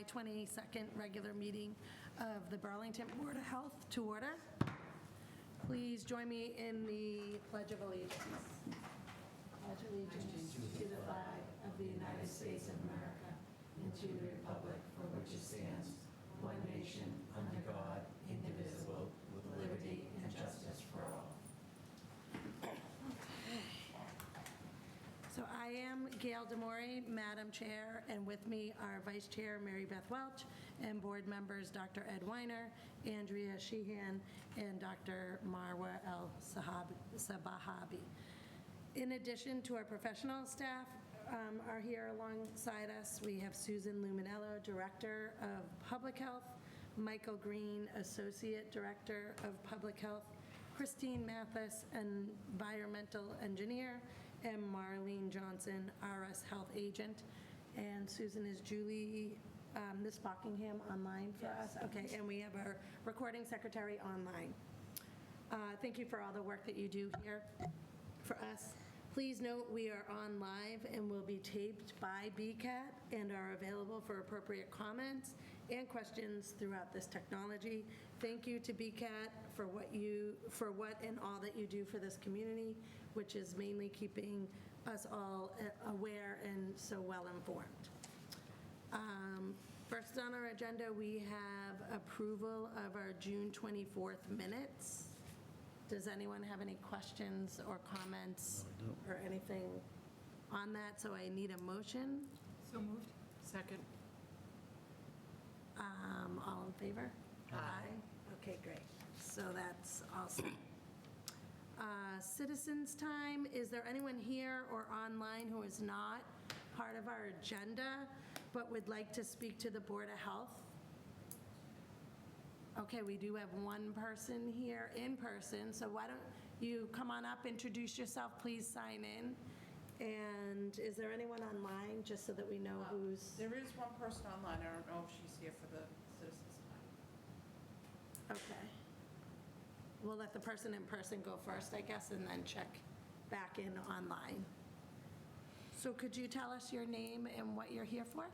22nd regular meeting of the Burlington Board of Health to order. Please join me in the Pledge of Allegiance. Pledge allegiance to the flag of the United States of America and to the republic for which it stands, one nation, under God, indivisible, with liberty and justice for all. So I am Gail Demore, Madam Chair, and with me are Vice Chair Mary Beth Welch and board members Dr. Ed Weiner, Andrea Sheehan, and Dr. Marwa El Sabahabi. In addition to our professional staff are here alongside us, we have Susan Luminello, Director of Public Health, Michael Green, Associate Director of Public Health, Christine Mathis, Environmental Engineer, and Marlene Johnson, RS Health Agent. And Susan, is Julie Miss Buckingham online for us? Okay, and we have our recording secretary online. Thank you for all the work that you do here for us. Please note we are on live and will be taped by BCAT and are available for appropriate comments and questions throughout this technology. Thank you to BCAT for what and all that you do for this community, which is mainly keeping us all aware and so well informed. First on our agenda, we have approval of our June 24th minutes. Does anyone have any questions or comments or anything on that? So I need a motion. So moved. Second. All in favor? Aye. Okay, great. So that's awesome. Citizens' time. Is there anyone here or online who is not part of our agenda but would like to speak to the Board of Health? Okay, we do have one person here in person, so why don't you come on up, introduce yourself, please sign in. And is there anyone online, just so that we know who's... There is one person online. I don't know if she's here for the citizens' time. Okay. We'll let the person in person go first, I guess, and then check back in online. So could you tell us your name and what you're here for?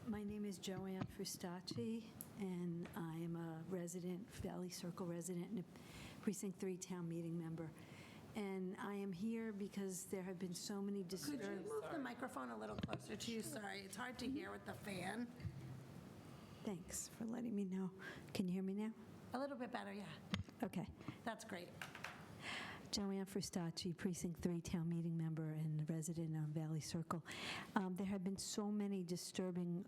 My name is Joanne Frustacci, and I am a resident, Valley Circle resident, and a Precinct 3 town meeting member. And I am here because there have been so many Could you move the microphone a little closer to you? Sorry, it's hard to hear with the fan. Thanks for letting me know. Can you hear me now? A little bit better, yeah. Okay. That's great. Joanne Frustacci, Precinct 3 town meeting member and resident on Valley Circle. There have been so many disturbing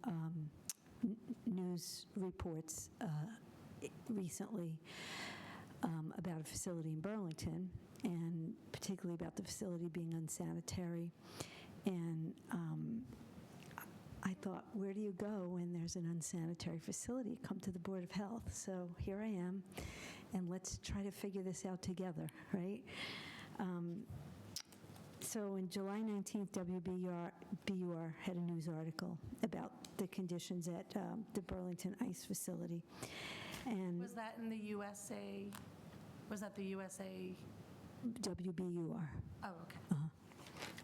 news reports recently about a facility in Burlington, and particularly about the facility being unsanitary. And I thought, where do you go when there's an unsanitary facility? Come to the Board of Health. So here I am, and let's try to figure this out together, right? So in July 19th, WBUR had a news article about the conditions at the Burlington ICE facility. And Was that in the USA? Was that the USA? WBUR. Oh, okay.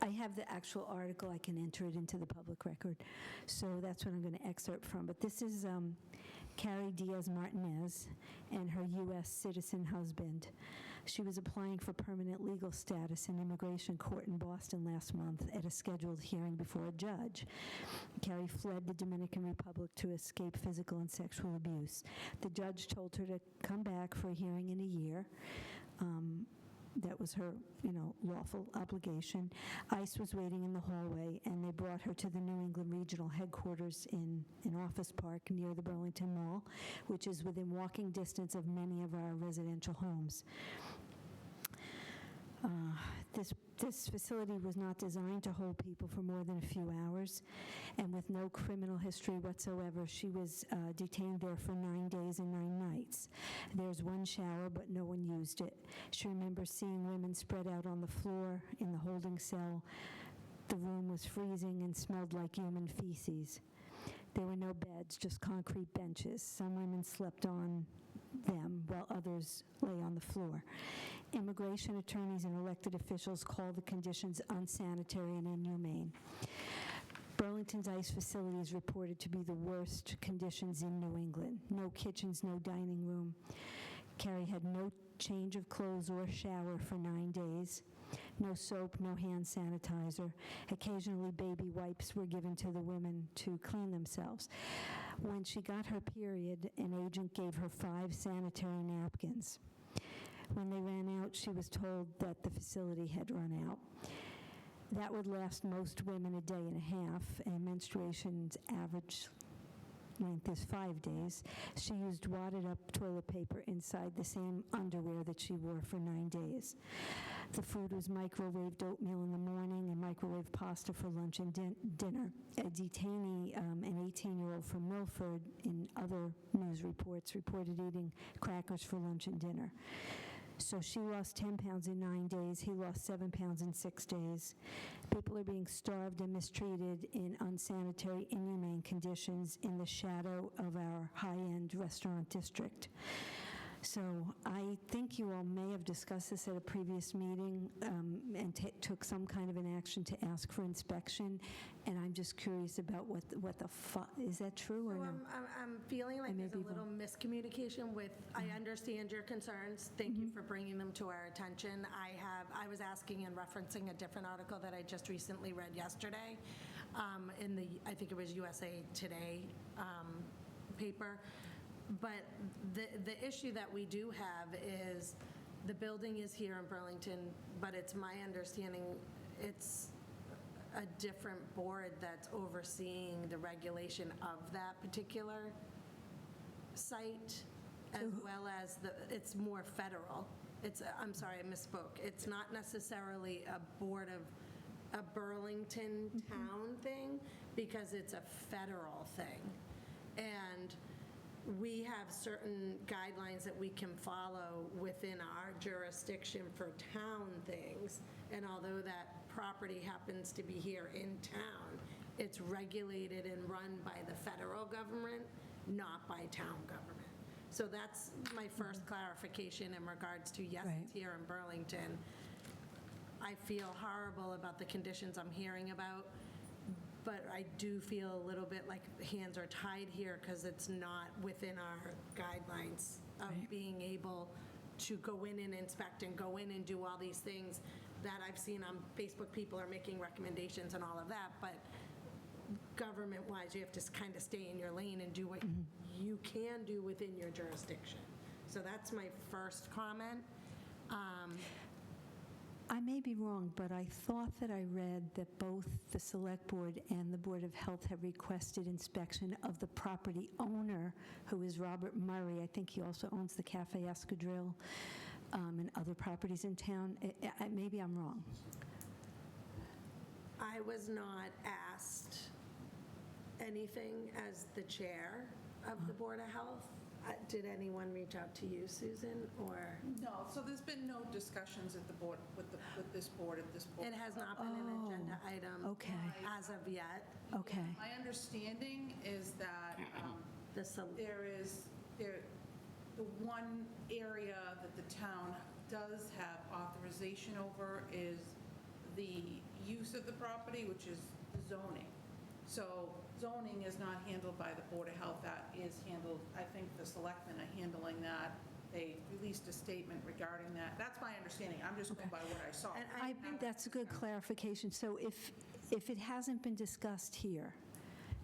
I have the actual article. I can enter it into the public record. So that's what I'm going to excerpt from. But this is Carrie Diaz-Martinez and her U.S. citizen husband. She was applying for permanent legal status in immigration court in Boston last month at a scheduled hearing before a judge. Carrie fled the Dominican Republic to escape physical and sexual abuse. The judge told her to come back for a hearing in a year. That was her, lawful obligation. ICE was waiting in the hallway, and they brought her to the New England Regional Headquarters in an office park near the Burlington Mall, which is within walking distance of many of our residential homes. This facility was not designed to hold people for more than a few hours, and with no criminal history whatsoever, she was detained there for 9 days and 9 nights. There's one shower, but no one used it. She remembers seeing women spread out on the floor in the holding cell. The room was freezing and smelled like human feces. There were no beds, just concrete benches. Some women slept on them while others lay on the floor. Immigration attorneys and elected officials called the conditions unsanitary and inhumane. Burlington's ICE facility is reported to be the worst conditions in New England. No kitchens, no dining room. Carrie had no change of clothes or shower for 9 days. No soap, no hand sanitizer. Occasionally, baby wipes were given to the women to clean themselves. When she got her period, an agent gave her 5 sanitary napkins. When they ran out, she was told that the facility had run out. That would last most women a day and a half, and menstruation's average length is 5 days. She used wadded up toilet paper inside the same underwear that she wore for 9 days. The food was microwaved oatmeal in the morning and microwave pasta for lunch and dinner. A detainee, an 18-year-old from Milford, in other news reports, reported eating crackers for lunch and dinner. So she lost 10 pounds in 9 days. He lost 7 pounds in 6 days. People are being starved and mistreated in unsanitary, inhumane conditions in the shadow of our high-end restaurant district. So I think you all may have discussed this at a previous meeting and took some kind of an action to ask for inspection. And I'm just curious about is that true or So no? I'm feeling like I may there's a be little miscommunication with, I understand your concerns. Thank you for bringing them to our attention. I was asking and referencing a different article that I just recently read yesterday in the, I think it was USA Today paper. But the issue that we do have is the building is here in Burlington, but it's my understanding it's a different board that's overseeing the regulation of that particular site, as well as it's more federal. I'm sorry, I misspoke. It's not necessarily a board of a Burlington town thing, because it's a federal thing. And we have certain guidelines that we can follow within our jurisdiction for town things. And although that property happens to be here in town, it's regulated and run by the federal government, not by town government. So that's my first clarification in regards to, yes, Right. it's here in Burlington. I feel horrible about the conditions I'm hearing about, but I do feel a little bit like hands are tied here because it's not within our guidelines of Right. being able to go in and inspect and go in and do all these things that I've seen on Facebook. People are making recommendations and all of that, but government-wise, you have to kind of stay in your lane and do what you can do within your jurisdiction. So that's my first comment. I may be wrong, but I thought that I read that both the Select Board and the Board of Health have requested inspection of the property owner, who is Robert Murray. I think he also owns the Cafe Escadrille and other properties in town. Maybe I'm wrong. I was not asked anything as the chair of the Board of Health. Did anyone reach out to you, Susan, or? No, so there's been no discussions at the board, with this board, at this board. It has not been an agenda item Okay. as of yet. Okay. My understanding is that the one area that the town does have authorization over is the use of the property, which is zoning. So zoning is not handled by the Board of Health. That is handled, I think the selectmen are handling that. They released a statement regarding that. That's my understanding. I'm just going by what I saw. And I think that's a good clarification. So if it hasn't been discussed here,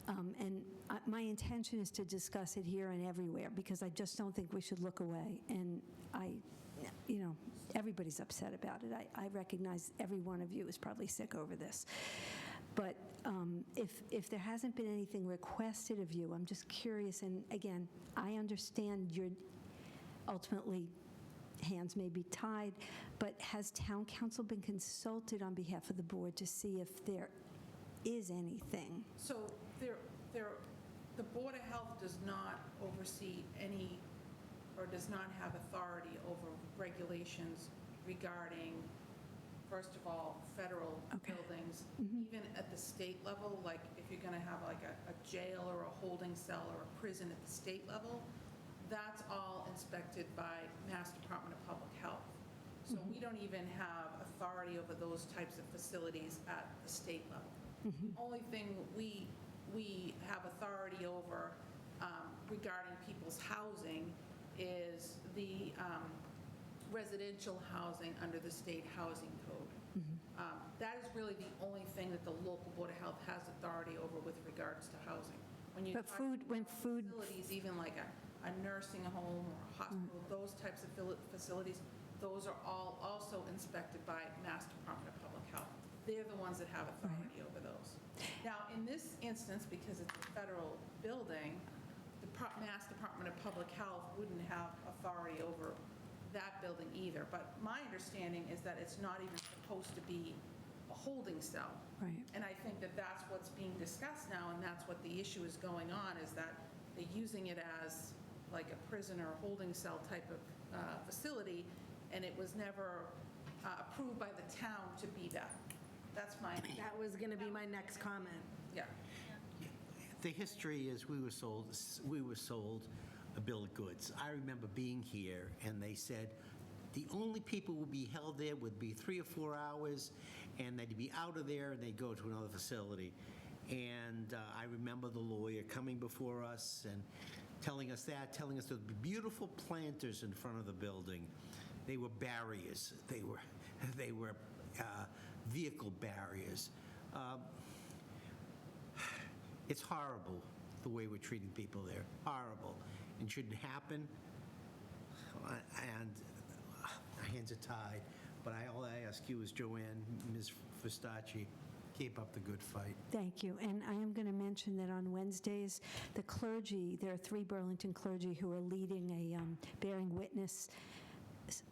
and my intention is to discuss it here and everywhere, because I just don't think we should look away. And everybody's upset about it. I recognize every one of you is probably sick over this. But if there hasn't been anything requested of you, I'm just curious, and again, I understand your ultimately hands may be tied, but has town council been consulted on behalf of the board to see if there is anything? So the Board of Health does not oversee any, or does not have authority over regulations regarding, first of all, federal buildings. Even at the state level, like if you're going to have like a jail or a holding cell or a prison at the state level, that's all inspected by Mass Department of Public Health. So we don't even have authority over those types of facilities at the state level. The only thing we have authority over regarding people's housing is the residential housing under the state housing code. That is really the only thing that the local Board of Health has authority over with regards to housing. When you But talk when about food- facilities, even like a nursing home or a hospital, those types of facilities, those are all also inspected by Mass Department of Public Health. They're the ones that have authority over those. Now, in this instance, because it's a federal building, the Mass Department of Public Health wouldn't have authority over that building either. But my understanding is that it's not even supposed to be a holding cell. Right. And I think that that's what's being discussed now, and that's what the issue is going on, is that they're using it as like a prison or holding cell type of facility, and it was never approved by the town to be that. That's my, That was going to be my next comment. yeah. The history is we were sold a bill of goods. I remember being here, and they said the only people who would be held there would be 3 or 4 hours, and they'd be out of there, and they'd go to another facility. And I remember the lawyer coming before us and telling us there would be beautiful planters in front of the building. They were barriers. They were vehicle barriers. It's horrible the way we're treating people there. Horrible. And shouldn't happen. And our hands are tied. But all I ask you is, Joanne, Ms. Fistacci, keep up the good fight. Thank you. And I am going to mention that on Wednesdays, the clergy, there are 3 Burlington clergy who are leading a bearing witness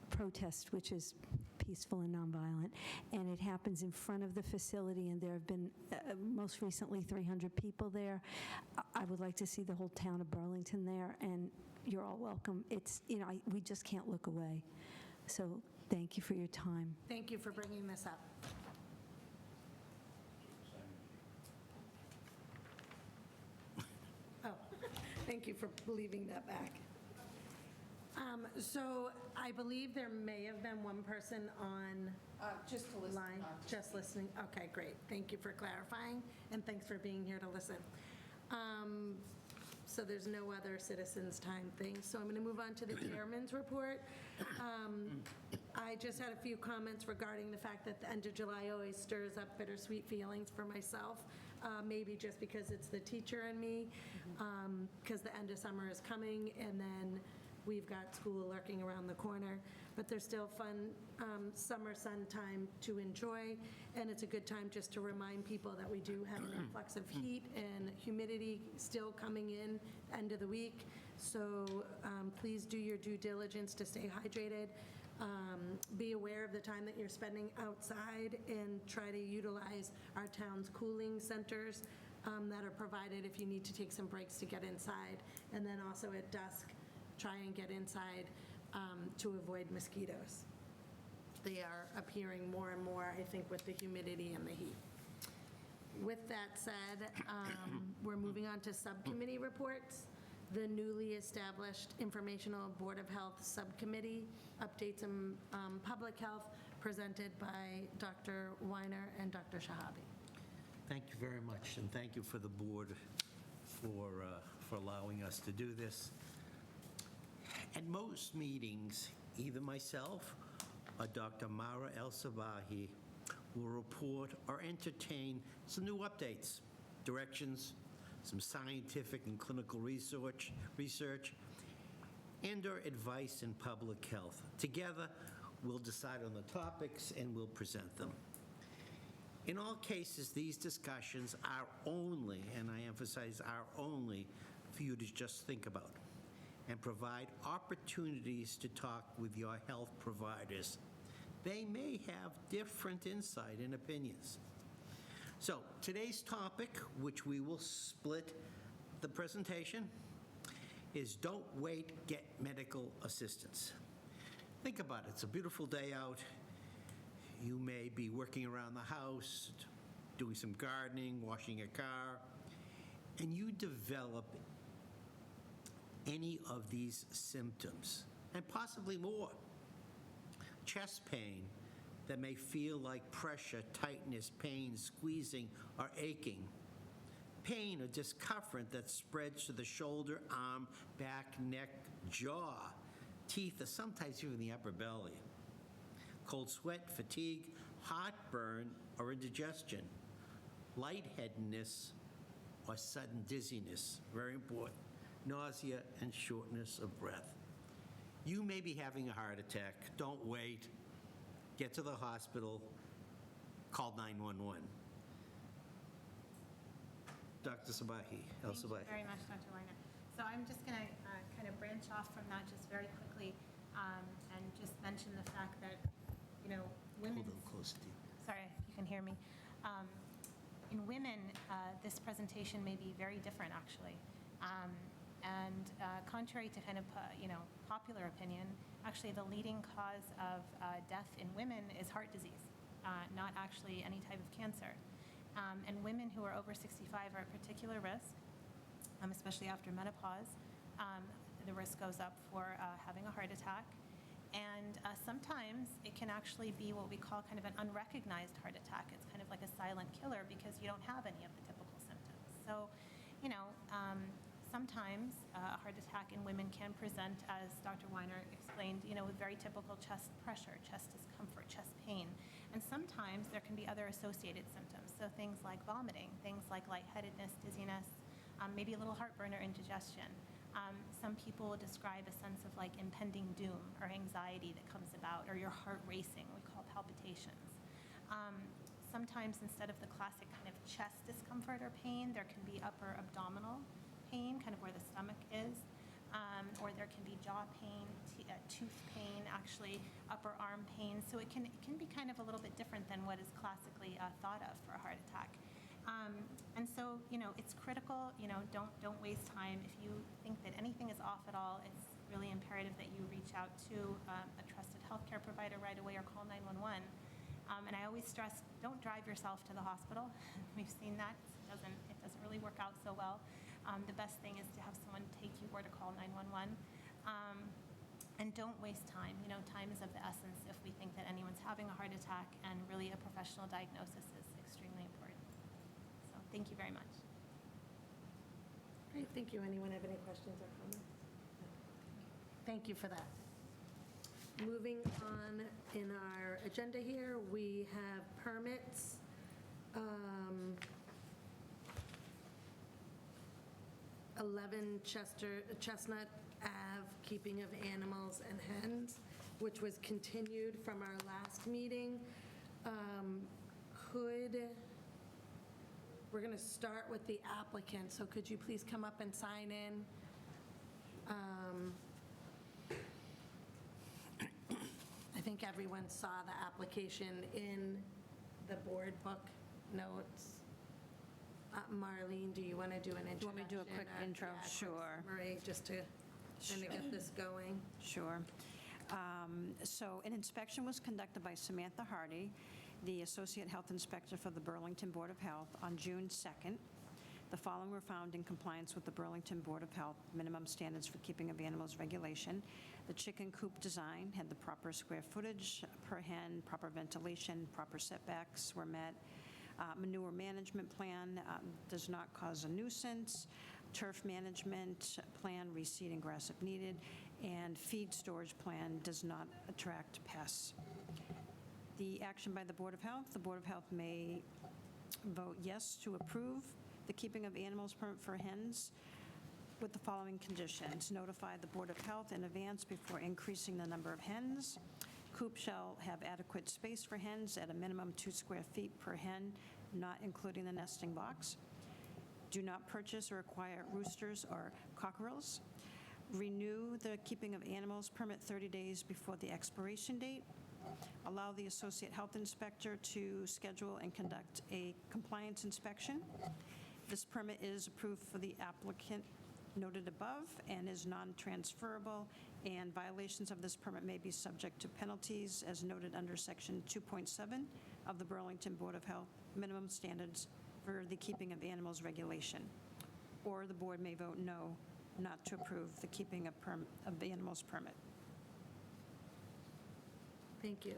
protest, which is peaceful and nonviolent, and it happens in front of the facility, and there have been, most recently, 300 people there. I would like to see the whole town of Burlington there, and you're all welcome. It's, we just can't look away. So thank you for your time. Thank you for bringing this up. Oh, thank you for leaving that back. So I believe there may have been one person on Just to listen. line, just listening. Okay, great. Thank you for clarifying, and thanks for being here to listen. So there's no other citizens' time things. So I'm going to move on to the chairman's report. I just had a few comments regarding the fact that the end of July always stirs up bittersweet feelings for myself, maybe just because it's the teacher in me, because the end of summer is coming, and then we've got school lurking around the corner. But there's still fun summer sun time to enjoy, and it's a good time just to remind people that we do have an influx of heat and humidity still coming in end of the week. So please do your due diligence to stay hydrated. Be aware of the time that you're spending outside, and try to utilize our town's cooling centers that are provided if you need to take some breaks to get inside. And then also at dusk, try and get inside to avoid mosquitoes. They are appearing more and more, I think, with the humidity and the heat. With that said, we're moving on to subcommittee reports. The newly established Informational Board of Health Subcommittee, updates in public health, presented by Dr. Weiner and Dr. Shahabi. Thank you very much, and thank you for the board for allowing us to do this. At most meetings, either myself or Dr. Mara El-Sabahi will report or entertain some new updates, directions, some scientific and clinical research, and/or advice in public health. Together, we'll decide on the topics and we'll present them. In all cases, these discussions are only, and I emphasize are only, for you to just think about and provide opportunities to talk with your health providers. They may have different insight and opinions. So today's topic, which we will split the presentation, is don't wait, get medical assistance. Think about it. It's a beautiful day out. You may be working around the house, doing some gardening, washing your car, and you develop any of these symptoms, and possibly more. Chest pain, that may feel like pressure, tightness, pain, squeezing, or aching. Pain or discomfort that spreads to the shoulder, arm, back, neck, jaw, teeth, or sometimes even the upper belly. Cold sweat, fatigue, heartburn, or indigestion. Lightheadedness or sudden dizziness, very important. Nausea and shortness of breath. You may be having a heart attack. Don't wait. Get to the hospital. Call 911. Dr. Sabahi, Thank you very much, Dr. Weiner. So I'm just going to kind of branch off from that just very quickly and just mention the fact that, women. Hold on close to you. Sorry, if you can hear me. In women, this presentation may be very different, actually. And contrary to kind of, popular opinion, actually the leading cause of death in women is heart disease, not actually any type of cancer. And women who are over 65 are at particular risk, especially after menopause. The risk goes up for having a heart attack. And sometimes it can actually be what we call kind of an unrecognized heart attack. It's kind of like a silent killer because you don't have any of the typical symptoms. So, sometimes a heart attack in women can present, as Dr. Weiner explained, with very typical chest pressure, chest discomfort, chest pain. And sometimes there can be other associated symptoms. So things like vomiting, things like lightheadedness, dizziness, maybe a little heartburn or indigestion. Some people describe a sense of like impending doom or anxiety that comes about, or your heart racing, we call palpitations. Sometimes instead of the classic kind of chest discomfort or pain, there can be upper abdominal pain, kind of where the stomach is, or there can be jaw pain, tooth pain, actually upper arm pain. So it can be kind of a little bit different than what is classically thought of for a heart attack. And so, it's critical, don't waste time. If you think that anything is off at all, it's really imperative that you reach out to a trusted healthcare provider right away or call 911. And I always stress, don't drive yourself to the hospital. We've seen that. It doesn't really work out so well. The best thing is to have someone take you or to call 911. And don't waste time. Time is of the essence if we think that anyone's having a heart attack, and really a professional diagnosis is extremely important. So thank you very much. Great, thank you. Anyone have any questions or comments? No. Thank you for that. Moving on in our agenda here, we have permits. 11 Chestnut Ave, keeping of animals and hens, which was continued from our last meeting. We're going to start with the applicant, so could you please come up and sign in? I think everyone saw the application in the board book notes. Marlene, do you want to do an introduction? You want me to do a quick intro? Yeah, Sure. Marie, just to kind of get this going. Sure. So an inspection was conducted by Samantha Hardy, the Associate Health Inspector for the Burlington Board of Health, on June 2nd. The following were found in compliance with the Burlington Board of Health minimum standards for keeping of animals regulation. The chicken coop design had the proper square footage per hen, proper ventilation, proper setbacks were met. Manure management plan does not cause a nuisance. Turf management plan, reseeding grass if needed, and feed storage plan does not attract pests. The action by the Board of Health, the Board of Health may vote yes to approve the keeping of animals permit for hens with the following conditions. Notify the Board of Health in advance before increasing the number of hens. Coop shall have adequate space for hens at a minimum 2 square feet per hen, not including the nesting box. Do not purchase or acquire roosters or cockerels. Renew the keeping of animals permit 30 days before the expiration date. Allow the Associate Health Inspector to schedule and conduct a compliance inspection. This permit is approved for the applicant noted above and is non-transferable, and violations of this permit may be subject to penalties as noted under Section 2.7 of the Burlington Board of Health minimum standards for the keeping of animals regulation. Or the board may vote no, not to approve the keeping of animals permit. Thank you.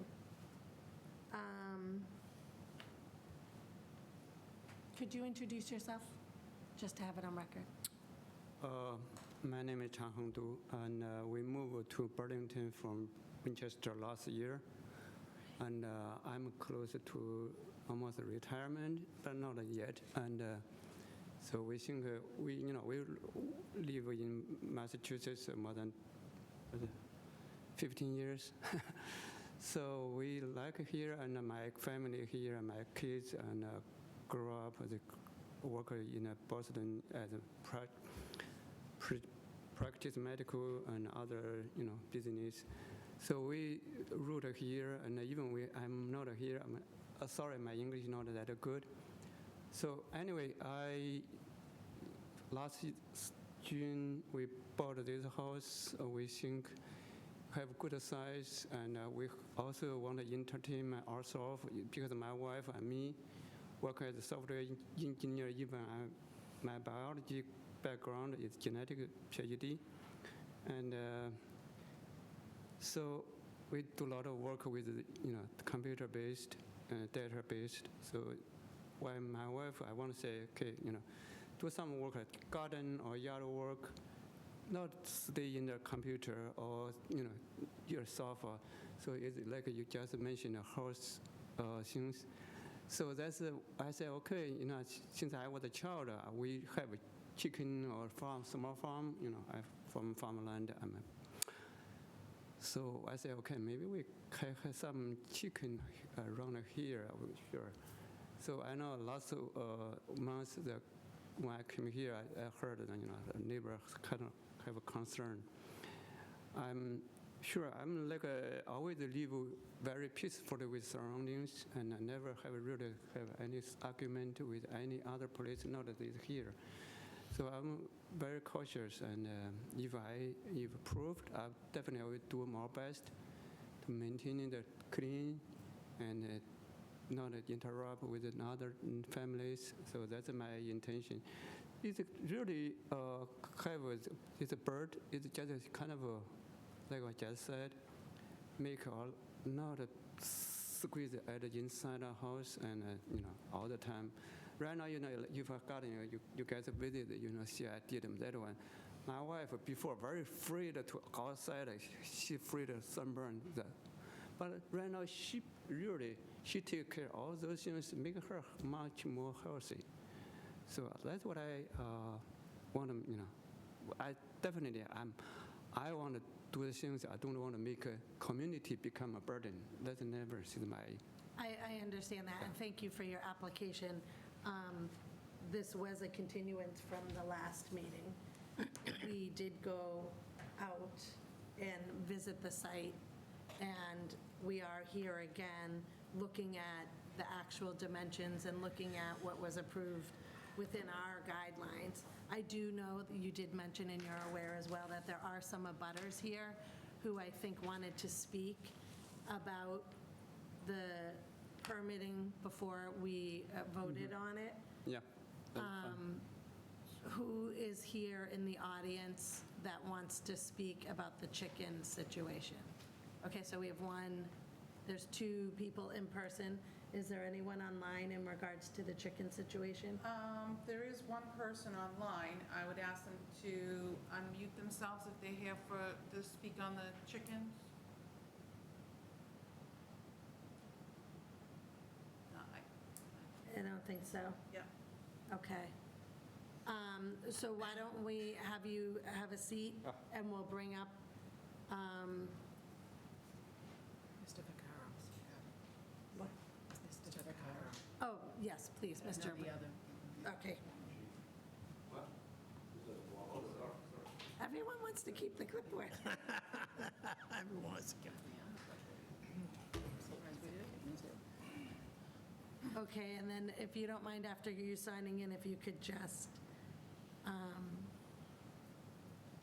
Could you introduce yourself, just to have it on record? My name is Chang Hongdu, and we moved to Burlington from Winchester last year. And I'm close to almost retirement, but not yet. And so we think we live in Massachusetts more than 15 years. So we like here, and my family here, and my kids, and grew up as a worker in Boston as a practice medical and other business. So we root here, and even I'm not here. I'm sorry, my English is not that good. So anyway, last June we bought this house. We think have good size, and we also want to entertain ourselves because my wife and me work as a software engineer. Even my biology background is genetic PhD, and so we do a lot of work with computer-based, data-based. So when my wife, I want to say, okay, do some work like garden or yard work, not stay in the computer or your sofa. So it's like you just mentioned, house things. So that's I said, okay, since I was a child, we have a chicken or farm, small farm. I'm from farmland. So I said, okay, maybe we can have some chicken around here. Sure. So I know last month that when I came here, I heard that the neighbors kind of have a concern. I'm sure I'm like always live very peacefully with surroundings, and I never have really have any argument with any other place, not that it's here. So I'm very cautious, and if approved, I definitely will do my best to maintain the clean and not interrupt with other families. So that's my intention. It's really it's a bird. It's just kind of like I just said, make not squeeze at the inside the house and all the time. Right now, if I garden, you guys visit, see I did that one. My wife before very afraid to go outside. She afraid of sunburn. But right now she take care of all those things, make her much more healthy. So that's what I want to, I definitely I want to do the things. I don't want to make a community become a burden. That's never my. I understand that, and thank you for your application. This was a continuance from the last meeting. We did go out and visit the site, and we are here again looking at the actual dimensions and looking at what was approved within our guidelines. I do know that you did mention, and you're aware as well, that there are some abutters here who I think wanted to speak about the permitting before we voted on it. Yeah. that's fine. Who is here in the audience that wants to speak about the chicken situation? Okay, so we have there's two people in person. Is there anyone online in regards to the chicken situation? There is one person online. I would ask them to unmute themselves if they're here to speak on the chickens. No, I don't think so. yeah. Okay. So why don't we have you have a seat, and we'll bring up, Mr. Vaccaro. what? Mr. Vaccaro. Oh, yes, please, Mr. Okay. Everyone wants to keep the clipboard. Everyone wants to get Okay, and then if you don't mind, after you signing in, if you could just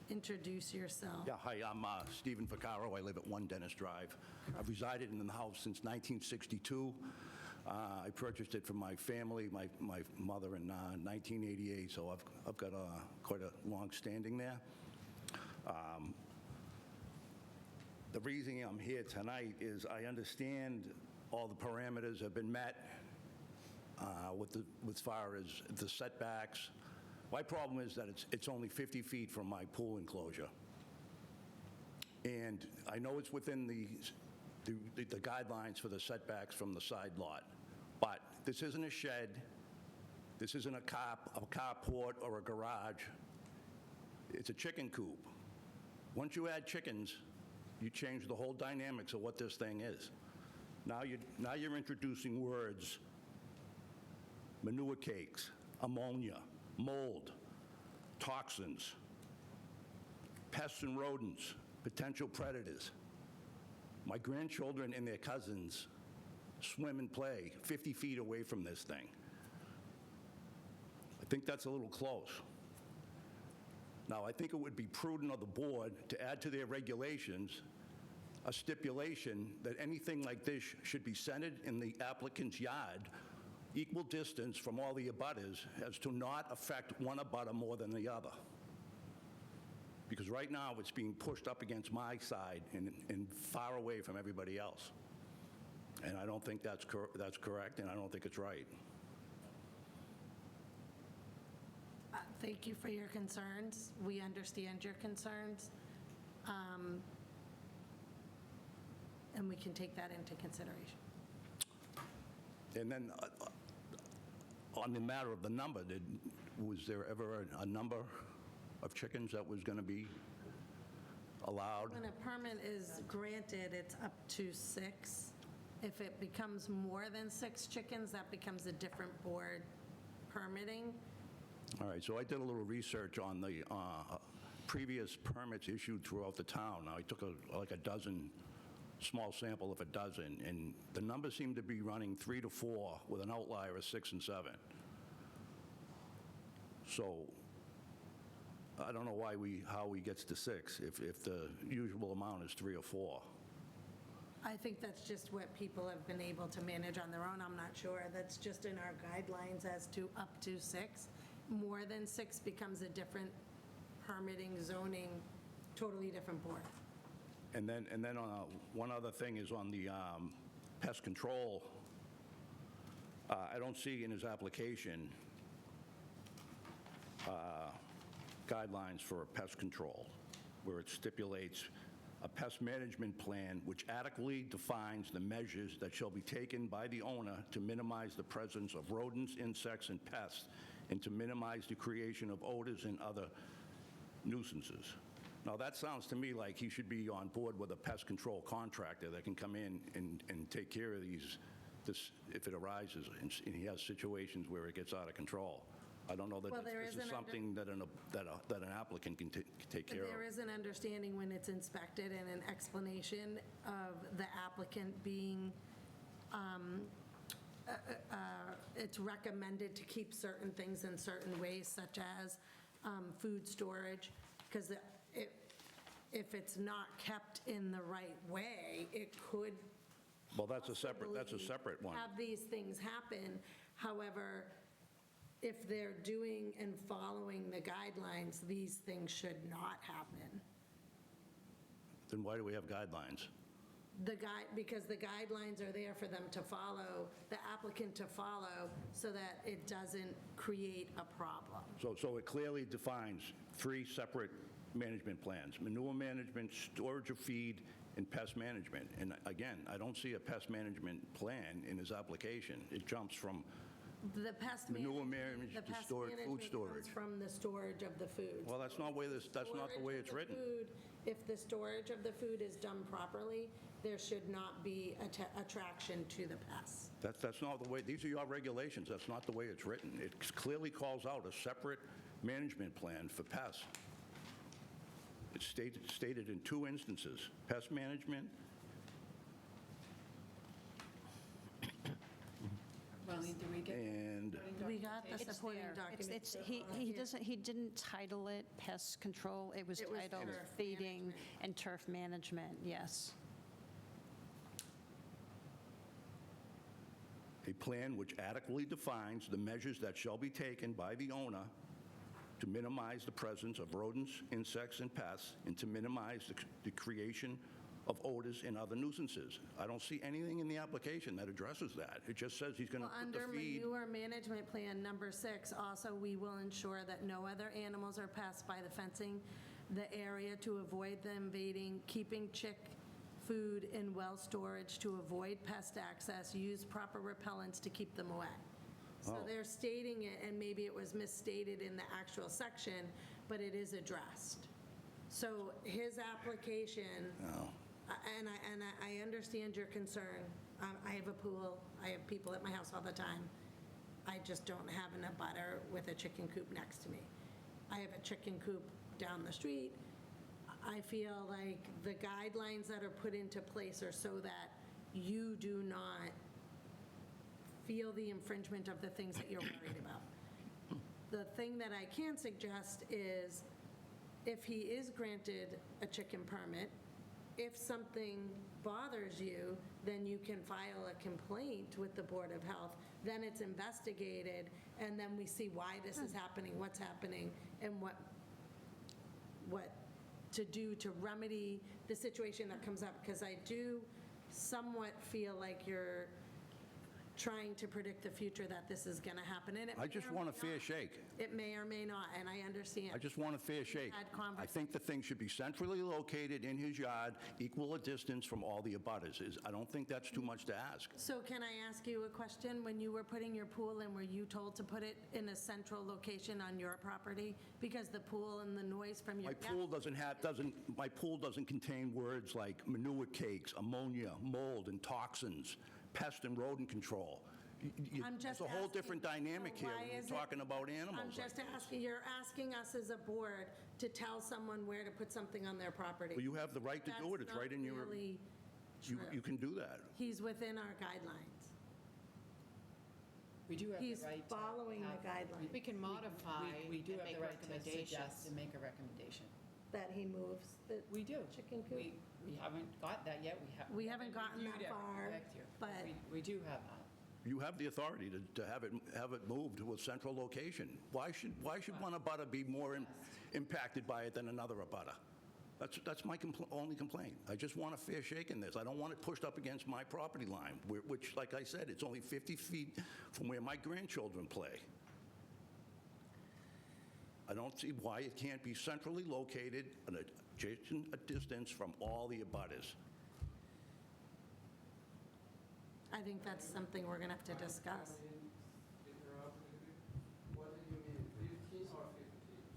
introduce yourself. Yeah, hi, I'm Stephen Vaccaro. I live at 1 Dennis Drive. I've resided in the house since 1962. I purchased it from my family, my mother, in 1988, so I've got quite a long standing there. The reason I'm here tonight is I understand all the parameters have been met as far as the setbacks. My problem is that it's only 50 feet from my pool enclosure. And I know it's within the guidelines for the setbacks from the side lot, but this isn't a shed, this isn't a carport or a garage. It's a chicken coop. Once you add chickens, you change the whole dynamics of what this thing is. Now you're introducing words, manure cakes, ammonia, mold, toxins, pests and rodents, potential predators. My grandchildren and their cousins swim and play 50 feet away from this thing. I think that's a little close. Now, I think it would be prudent of the board to add to their regulations a stipulation that anything like this should be centered in the applicant's yard, equal distance from all the abutters, as to not affect one abutter more than the other. Because right now, it's being pushed up against my side and far away from everybody else. And I don't think that's correct, and I don't think it's right. Thank you for your concerns. We understand your concerns. And we can take that into consideration. And then, on the matter of the number, was there ever a number of chickens that was going to be allowed? When a permit is granted, it's up to 6. If it becomes more than 6 chickens, that becomes a different board permitting. All right, so I did a little research on the previous permits issued throughout the town. Now, I took like a dozen, small sample of a dozen, and the numbers seem to be running 3 to 4 with an outlier of 6 and 7. So I don't know how we gets to 6 if the usual amount is 3 or 4. I think that's just what people have been able to manage on their own. I'm not sure. That's just in our guidelines as to up to 6. More than 6 becomes a different permitting, zoning, totally different board. And then one other thing is on the pest control. I don't see in his application guidelines for pest control, where it stipulates a pest management plan which adequately defines the measures that shall be taken by the owner to minimize the presence of rodents, insects, and pests, and to minimize the creation of odors and other nuisances. Now, that sounds to me like he should be on board with a pest control contractor that can come in and take care of this if it arises, and he has situations where it gets out of control. I don't know that Well, there this is is something that an applicant can take care of. There is an understanding when it's inspected and an explanation of the applicant being, it's recommended to keep certain things in certain ways, such as food storage, because if it's not kept in the right way, it could Well, that's a separate one. have these things happen. However, if they're doing and following the guidelines, these things should not happen. Then why do we have guidelines? Because the guidelines are there for them to follow, the applicant to follow, so that it doesn't create a problem. So it clearly defines 3 separate management plans: manure management, storage of feed, and pest management. And again, I don't see a pest management plan in his application. It jumps from The pest manure management, management to food storage. comes from the storage of the food. Well, that's not the way it's written. If the storage of the food is done properly, there should not be attraction to the pests. That's not the way, these are your regulations, that's not the way it's written. It clearly calls out a separate management plan for pests. It's stated in 2 instances: pest management. And We got the It's supporting there. documents. He didn't title it pest control. It was It was titled turf feeding management. and turf management, yes. a plan which adequately defines the measures that shall be taken by the owner to minimize the presence of rodents, insects, and pests, and to minimize the creation of odors and other nuisances. I don't see anything in the application that addresses that. It just says he's going to Well, put the under feed. manure management plan number 6, also, we will ensure that no other animals are passed by the fencing the area to avoid them invading, keeping chick food in well storage to avoid pest access, use proper repellents to keep them away. So Oh. they're stating it, and maybe it was misstated in the actual section, but it is addressed. So his application, No. and I understand your concern. I have a pool, I have people at my house all the time. I just don't have a butter with a chicken coop next to me. I have a chicken coop down the street. I feel like the guidelines that are put into place are so that you do not feel the infringement of the things that you're worried about. The thing that I can suggest is, if he is granted a chicken permit, if something bothers you, then you can file a complaint with the Board of Health. Then it's investigated, and then we see why this is happening, what's happening, and what to do to remedy the situation that comes up. Because I do somewhat feel like you're trying to predict the future, that this is going to happen. And it I may just or want a may fair not. shake. It may or may not, and I understand. I just want a fair shake. had I think the thing should be centrally located in his yard, equal a distance from all the abutters. I don't think that's too much to ask. So can I ask you a question? When you were putting your pool in, were you told to put it in a central location on your property? Because the pool and the noise from your My guests. pool my pool doesn't contain words like manure cakes, ammonia, mold, and toxins, pest and rodent control. I'm just There's a whole asking, different dynamic so here why when you're is it- talking about animals. I'm like just this. asking, you're asking us as a board to tell someone where to put something on their property. Well, you have the right to do it. It's right in your, That's not really you true. can do that. He's within our guidelines. We do have He's the right to following the have- guidelines. We can modify We do and have make the right to recommendations. suggest and make a recommendation. That he moves the We do. chicken coop. We haven't got that yet. We haven't gotten that reviewed every far, correct here. but- We do have that. You have the authority to have it moved to a central location. Why should one abutter be more impacted by it than another abutter? That's my only complaint. I just want a fair shake in this. I don't want it pushed up against my property line, which, like I said, it's only 50 feet from where my grandchildren play. I don't see why it can't be centrally located at adjacent a distance from all the abutters. I think that's something we're going to have to discuss. What do you mean, 15 or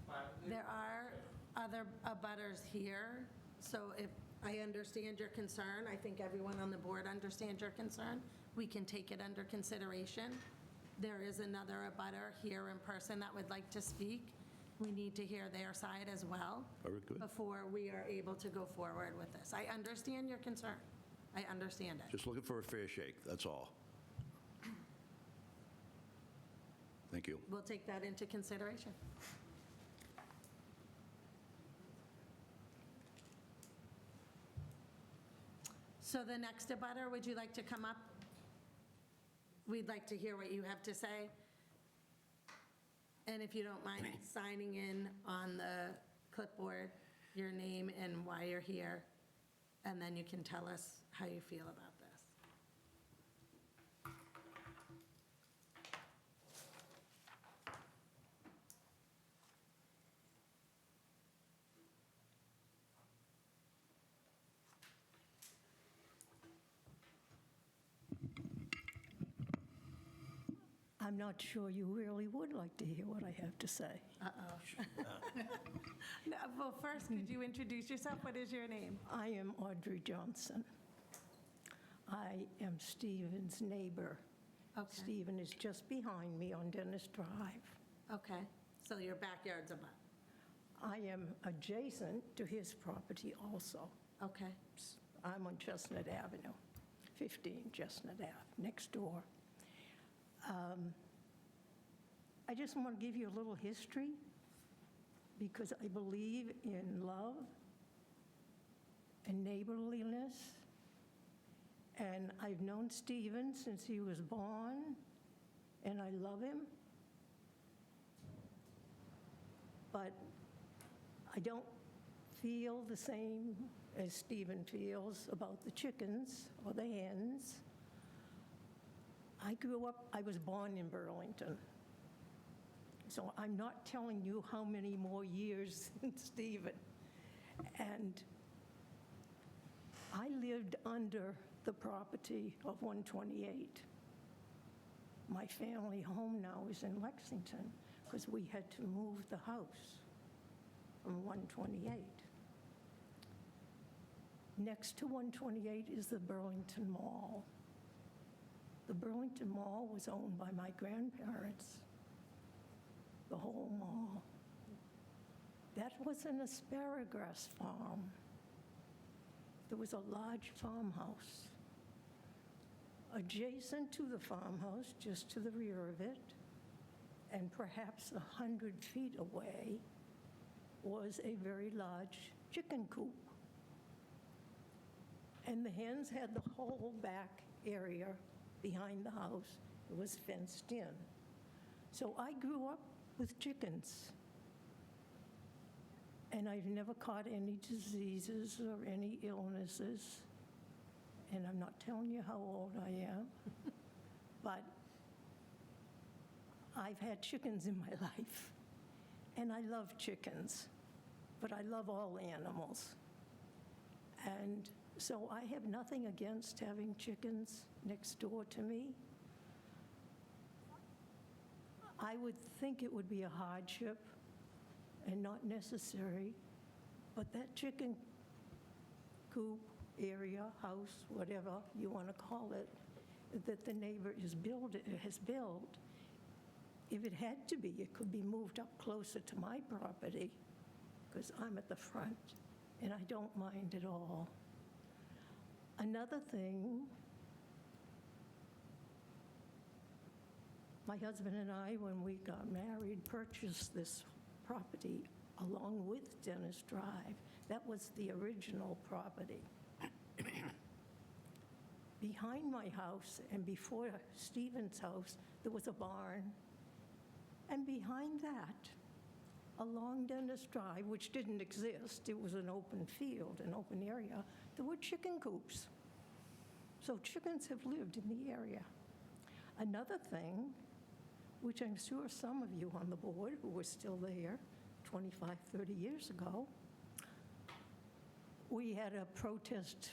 50? There are other abutters here, so if I understand your concern, I think everyone on the board understands your concern. We can take it under consideration. There is another abutter here in person that would like to speak. We need to hear their side as well. Very good. Before we are able to go forward with this. I understand your concern. I understand it. Just looking for a fair shake, that's all. Thank you. We'll take that into consideration. So the next abutter, would you like to come up? We'd like to hear what you have to say. And if you don't mind signing in on the clipboard, your name and why you're here, and then you can tell us how you feel about this. I'm not sure you really would like to hear what I have to say. No, well, first, could you introduce yourself? What is your name? I am Audrey Johnson. I am Stephen's neighbor. Okay. Stephen is just behind me on Dennis Drive. Okay, so your backyard's above. I am adjacent to his property also. Okay. I'm on Chestnut Avenue, 15 Chestnut Ave, next door. I just want to give you a little history because I believe in love and neighborliness. And I've known Stephen since he was born, and I love him. But I don't feel the same as Stephen feels about the chickens or the hens. I was born in Burlington. So I'm not telling you how many more years than Stephen. And I lived under the property of 128. My family home now is in Lexington because we had to move the house from 128. Next to 128 is the Burlington Mall. The Burlington Mall was owned by my grandparents, the whole mall. That was an asparagus farm. There was a large farmhouse. Adjacent to the farmhouse, just to the rear of it, and perhaps 100 feet away, was a very large chicken coop. And the hens had the whole back area behind the house. It was fenced in. So I grew up with chickens. And I've never caught any diseases or any illnesses. And I'm not telling you how old I am, but I've had chickens in my life. And I love chickens, but I love all animals. And so I have nothing against having chickens next door to me. I would think it would be a hardship and not necessary, but that chicken coop area, house, whatever you want to call it, that the neighbor has built, if it had to be, it could be moved up closer to my property, because I'm at the front, and I don't mind at all. Another thing, my husband and I, when we got married, purchased this property along with Dennis Drive. That was the original property. Behind my house and before Stephen's house, there was a barn. And behind that, along Dennis Drive, which didn't exist, it was an open field, an open area, there were chicken coops. So chickens have lived in the area. Another thing, which I'm sure some of you on the board who were still there 25, 30 years ago, we had a protest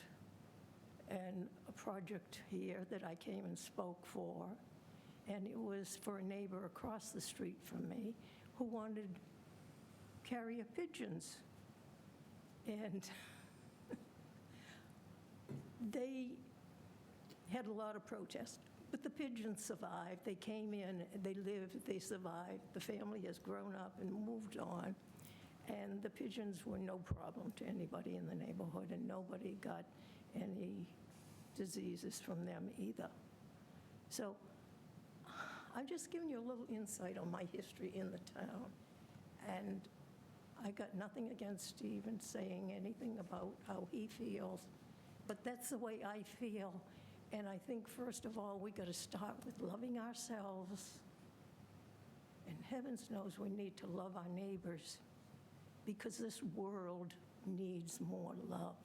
and a project here that I came and spoke for, and it was for a neighbor across the street from me who wanted carrier pigeons. And they had a lot of protest, but the pigeons survived. They came in, they lived, they survived. The family has grown up and moved on, and the pigeons were no problem to anybody in the neighborhood, and nobody got any diseases from them either. So I'm just giving you a little insight on my history in the town, and I got nothing against Stephen saying anything about how he feels, but that's the way I feel. And I think, first of all, we got to start with loving ourselves. And heavens knows we need to love our neighbors, because this world needs more love.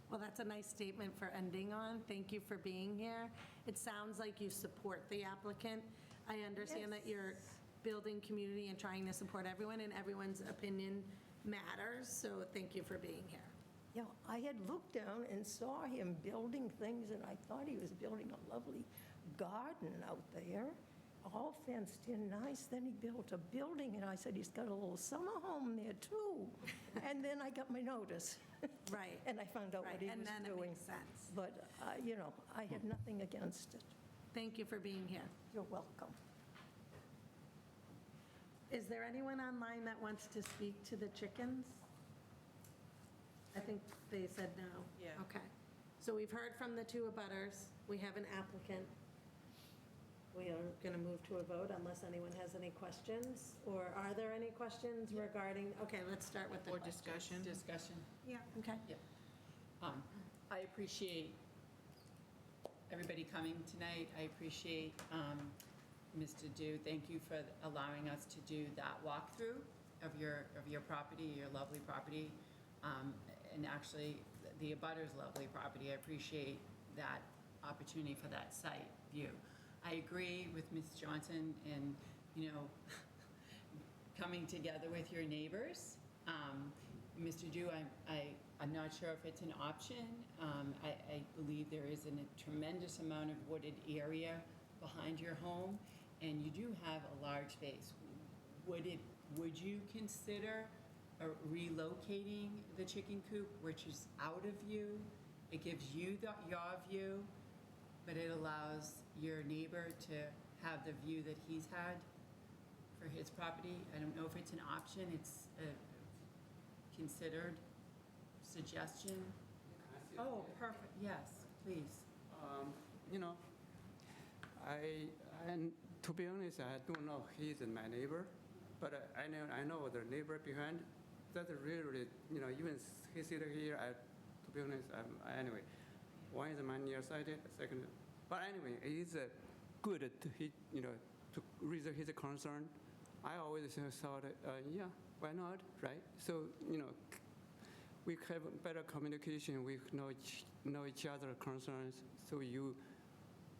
Well, that's a nice statement for ending on. Thank you for being here. It sounds like you support the applicant. I understand that you're building community and trying to support everyone, and everyone's opinion matters, so thank you for being here. Yeah, I had looked down and saw him building things, and I thought he was building a lovely garden out there, all fenced in nice. Then he built a building, and I said, he's got a little summer home there, too. And then I got my notice. Right. And I found out what he was And then it doing. makes sense. But, you know, I had nothing against it. Thank you for being here. You're welcome. Is there anyone online that wants to speak to the chickens? I think they said no. Yeah. Okay. So we've heard from the two abutters. We have an applicant. We are going to move to a vote unless anyone has any questions. Or are there any questions regarding, okay, let's start with the Or questions. discussion. Yeah, okay. I appreciate everybody coming tonight. I appreciate Mr. Dew. Thank you for allowing us to do that walkthrough of your property, your lovely property. And actually, the abutter's lovely property. I appreciate that opportunity for that site view. I agree with Ms. Johnson in, coming together with your neighbors. Mr. Dew, I'm not sure if it's an option. I believe there is a tremendous amount of wooded area behind your home, and you do have a large space. Would you consider relocating the chicken coop, which is out of view? It gives you your view, but it allows your neighbor to have the view that he's had for his property. I don't know if it's an option. It's a considered suggestion. Oh, perfect. Yes, please. And to be honest, I don't know he's my neighbor, but I know the neighbor behind. That's really, even he sit here. To be honest, anyway, one is my nearsighted, second, but anyway, it's good to raise his concern. I always thought, yeah, why not, right? So we have better communication. We know each other's concerns. So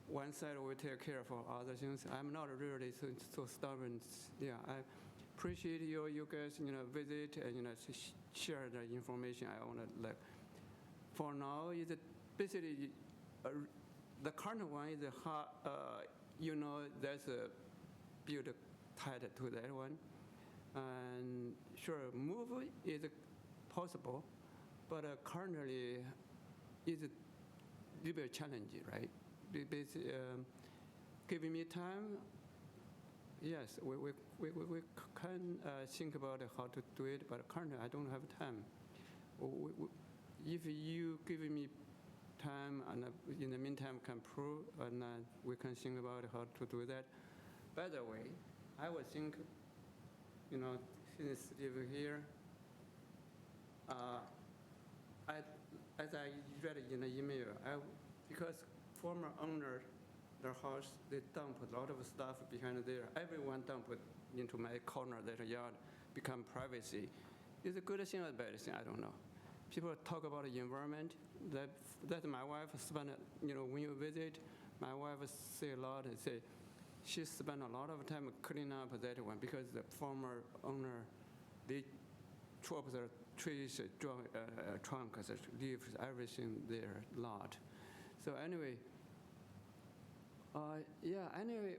one side will take care for other things. I'm not really so stubborn. Yeah, I appreciate you guys, visit and share the information. I want to For now, is basically the current one is there's a build tied to that one, and sure, move is possible, but currently is a little bit challenging, right? Giving me time, yes, we can think about how to do it, but currently I don't have time. If you give me time, and in the meantime can prove, and we can think about how to do that. By the way, I would think, since I live here, as I read in the email, because former owner, their house, they dump a lot of stuff behind there. Everyone dump it into my corner, that yard, become privacy. Is it a good thing or a bad thing? I don't know. People talk about the environment. That my wife spent, when you visit, my wife say a lot. Say she spent a lot of time cleaning up that one because the former owner, they chop the trees, trunks, leaves, everything there, lot. So anyway, anyway,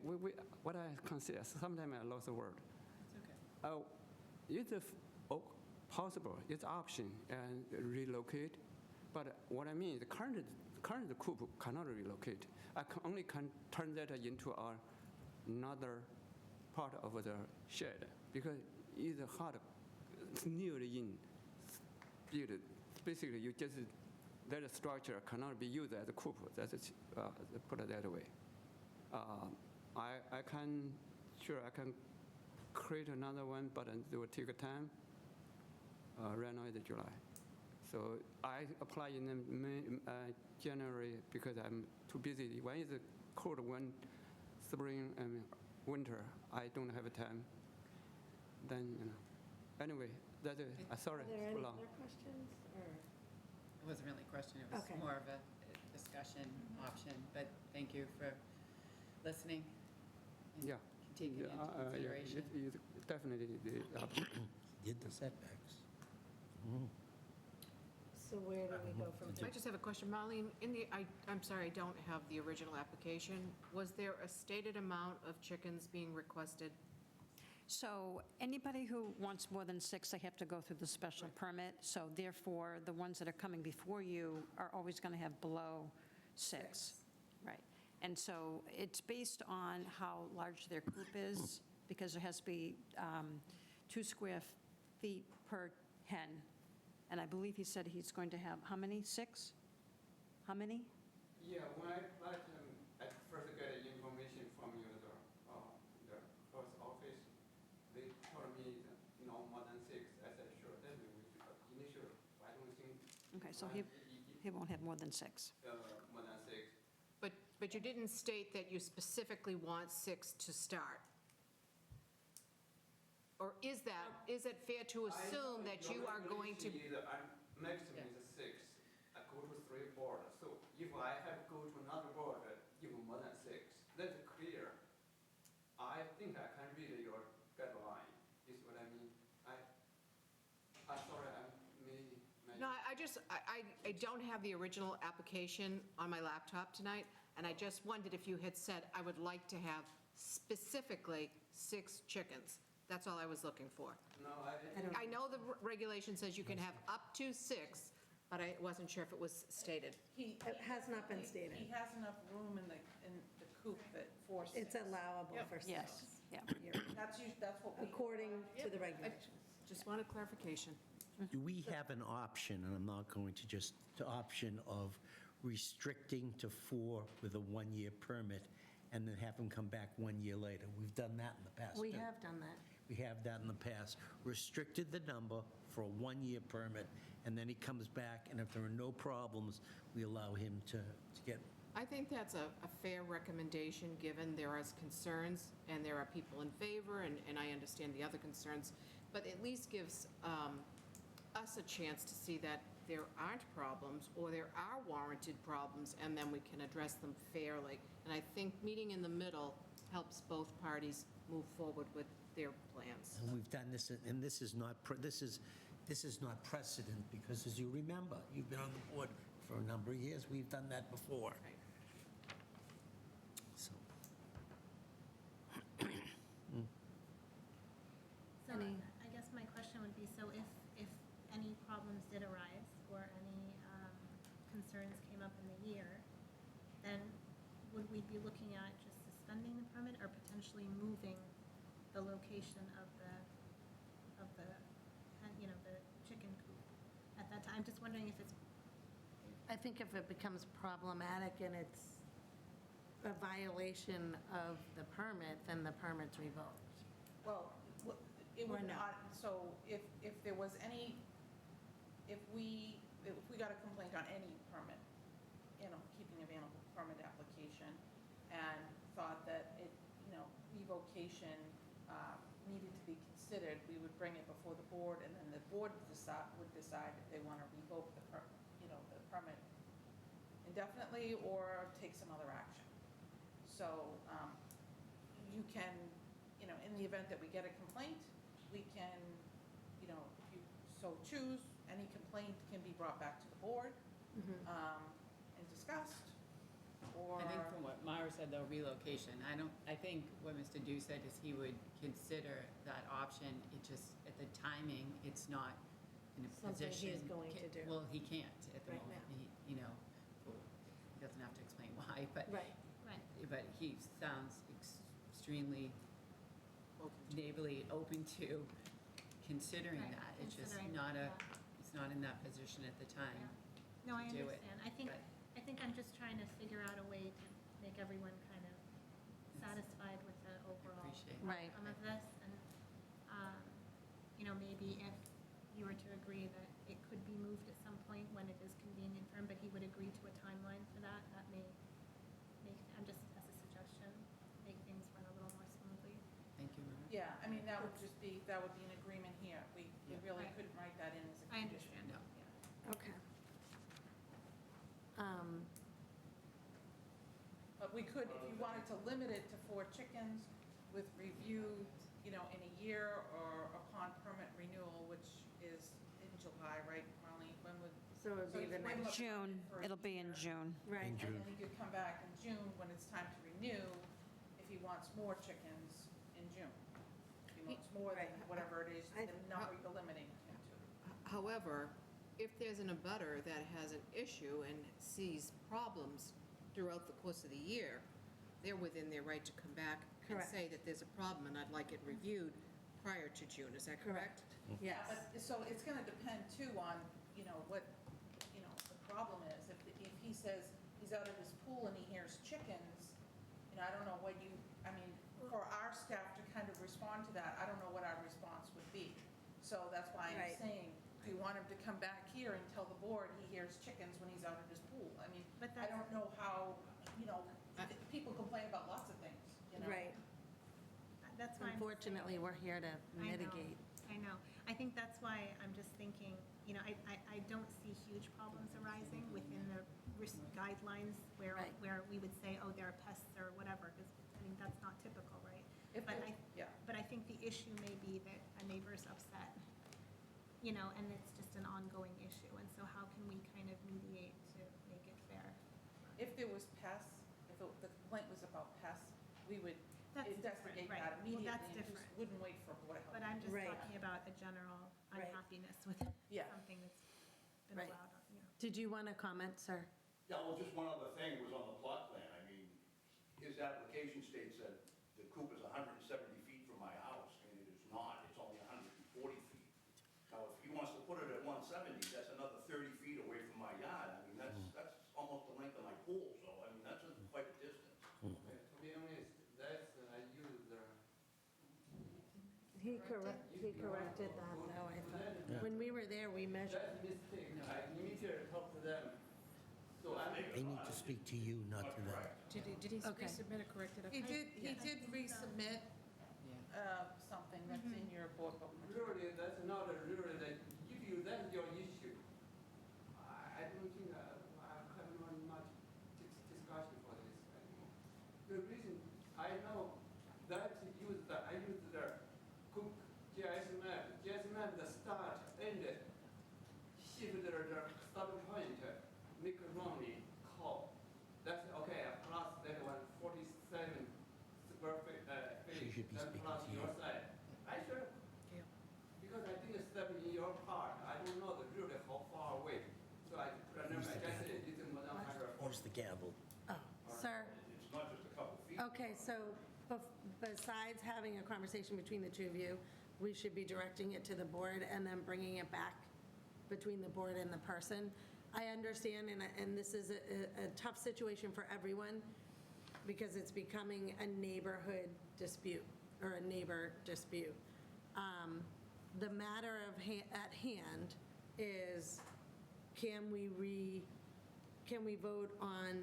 what I consider, sometimes I lost the word. It's okay. It's possible, it's option, and relocate. But what I mean is the current coop cannot relocate. I only can turn that into another part of the shed because it's hard, it's nearly in built. Basically, you just that structure cannot be used as a coop. That's put it that way. I can create another one, but it will take time. Right now it's July. So I apply in January because I'm too busy. One is cold, one spring and winter. I don't have time. Then, anyway, that's it. Sorry. Are there for any long. other questions? Or? It wasn't really a question. It was Okay. more of a discussion option, but thank you for listening and Yeah. taking into consideration. It's definitely the option. Did the setbacks. So where do we go from I here? just have a question, Marlene. I'm sorry, I don't have the original application. Was there a stated amount of chickens being requested? So anybody who wants more than 6, they have to go through the special permit. So therefore, the ones that are coming before you are always going to have below 6. Right. And so it's based on how large their coop is, because there has to be 2 square feet per hen. And I believe he said he's going to have, how many, 6? How many? Yeah, when I first get information from the first office, they told me no more than 6. I said, sure, definitely. Initially, I don't think. Okay, so he won't have more than 6. More than 6. But you didn't state that you specifically want 6 to start. Or is it fair to assume that you are going to? Maximum is 6. I go to 3 board. So if I have go to another board, even more than 6, that's clear. I think I can read your guideline. You see what I mean? Sorry, I may. No, I don't have the original application on my laptop tonight, and I just wondered if you had said, I would like to have specifically 6 chickens. That's all I was looking for. No, I know the regulation says you can have up to 6, but I wasn't sure if it was stated. It has not been stated. He has enough room in the coop that for 6. It's allowable for 6. Yes, yeah. That's what we. According to the regulations. Just wanted clarification. Do we have an option, and I'm not going to just, the option of restricting to 4 with a 1-year permit and then have them come back 1 year later? We've done that in the past. We too. have done that. We have that in the past. Restricted the number for a 1-year permit, and then he comes back, and if there are no problems, we allow him to get. I think that's a fair recommendation, given there are concerns, and there are people in favor, and I understand the other concerns, but at least gives us a chance to see that there aren't problems, or there are warranted problems, and then we can address them fairly. And I think meeting in the middle helps both parties move forward with their plans. And we've done this, and this is not precedent, because as you remember, you've been on the board for a number of years, we've done that before. Right. So, So I guess my question would be, so if any problems did arise or any concerns came up in the year, then would we be looking at just suspending the permit or potentially moving the location of the chicken coop at that time? I'm just wondering if it's, I think if it becomes problematic and it's a violation of the permit, then the permit's revoked. Well, it would Or no? not, so if there was any, if we got a complaint on any permit, keeping of animal permit application, and thought that revocation needed to be considered, we would bring it before the board, and then the board would decide if they want to revoke the permit indefinitely or take some other action. So you can, in the event that we get a complaint, we can, if you so choose, any complaint can be brought back to the board and discussed, or. I think from what Mara said, though, relocation, I think what Mr. Dew said is he would consider that option. It just, at the timing, it's not in a Something position. he's going to do. Well, he can't at the Right moment. now. He doesn't have to explain why, but. Right. right. But he sounds extremely neighborly, open to considering Right, that. It's just considering not that. he's not in that position at the time. No, I do it, understand. I think I'm just trying to figure out a way to make everyone kind of satisfied with the overall Appreciate it. Right. outcome of this. And, maybe if you were to agree that it could be moved at some point when it is convenient for him, but he would agree to a timeline for that, that may make, I'm just, as a suggestion, make things run a little more smoothly. Thank you, Mara. Yeah, I mean, that would be an agreement here. We really Right. couldn't write that in as a I condition. understand. No. Yeah. Okay. But we could, if you wanted to limit it to 4 chickens with review, in a year or upon permit renewal, which is in July, right, Marlene? When would? So it would be the you bring next, them June, for a it'll be in year, June. right. And then he could come back in June when it's time to renew, if he wants more chickens in June. If he wants more than Right. whatever it is, I- the number you're limiting him to. However, if there's an abutter that has an issue and sees problems throughout the course of the year, they're within their right to come back and Correct. say that there's a problem and I'd like it reviewed prior to June. Is that correct? Yes. But, so it's gonna depend too on, what, the problem is. If he says he's out of his pool and he hears chickens, I don't know what for our staff to kind of respond to that, I don't know what our response would be. So that's why I'm Right. saying, do you want him to come back here and tell the board he hears chickens when he's out of his pool? But I that's- don't know how, people complain about lots of things, Right. that's why I'm saying- unfortunately, we're here to I know, mitigate. I know. I think that's why I'm just thinking, I don't see huge problems arising within the risk guidelines where, Right. where we would say, oh, there are pests or whatever, because, that's not typical, right? If But it- yeah. But I think the issue may be that a neighbor's upset, and it's just an ongoing issue. And so how can we kind of mediate to make it fair? If there was pests, if the complaint was about pests, we would That's different, investigate right. that Well, immediately. that's and just different. Wouldn't wait for Board of Health. But I'm just Right. talking about a general Right. unhappiness with Yeah. something that's been Right. allowed, Did you want to comment, sir? Yeah, well, just one other thing was on the plot plan. I mean, his application states that the coop is 170 feet from my house, and it is not. It's only 140 feet. Now, if he wants to put it at 170, that's another 30 feet away from my yard. I mean, that's almost the length of my pool, so, I mean, that's quite a distance. To be honest, that's, I use the, He corrected that, though, I thought. When we were there, we measured. that's mistake. I immediately talk to them. So I make They need to speak to you, not to them. Did he Okay. resubmit a corrected He application? did resubmit something that's in your board, but really, that's not really that, if you, that's your issue. I don't think I have not much discussion for this anymore. The reason, I know that I use the cook GIS map, the start, end, shift the start point, make a running call. That's okay, plus that one 47 square feet, She should be that speaking plus to you. your side. I should, Yeah. because I didn't step in your part, I don't know the really how far away. So I Use the just said, it's more than 140. Use the gavel. Oh, sir? It's not just a couple feet. Okay, so besides having a conversation between the two of you, we should be directing it to the board and then bringing it back between the board and the person. I understand, and this is a tough situation for everyone because it's becoming a neighborhood dispute or a neighbor dispute. The matter at hand is, can we vote on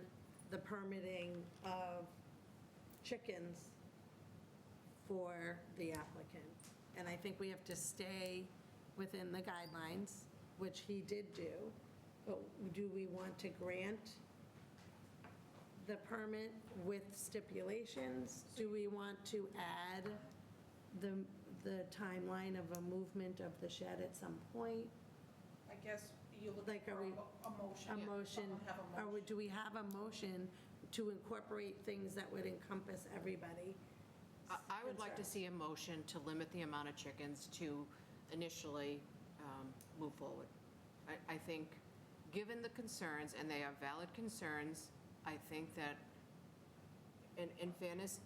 the permitting of chickens for the applicant? And I think we have to stay within the guidelines, which he did do, but do we want to grant the permit with stipulations? Do we want to add the timeline of a movement of the shed at some point? I guess you're looking Like, for are we- a motion. A motion, Someone have a or motion. do we have a motion to incorporate things that would encompass everybody? I would like to see a motion to limit the amount of chickens to initially move forward. I think, given the concerns, and they are valid concerns, I think that, in fairness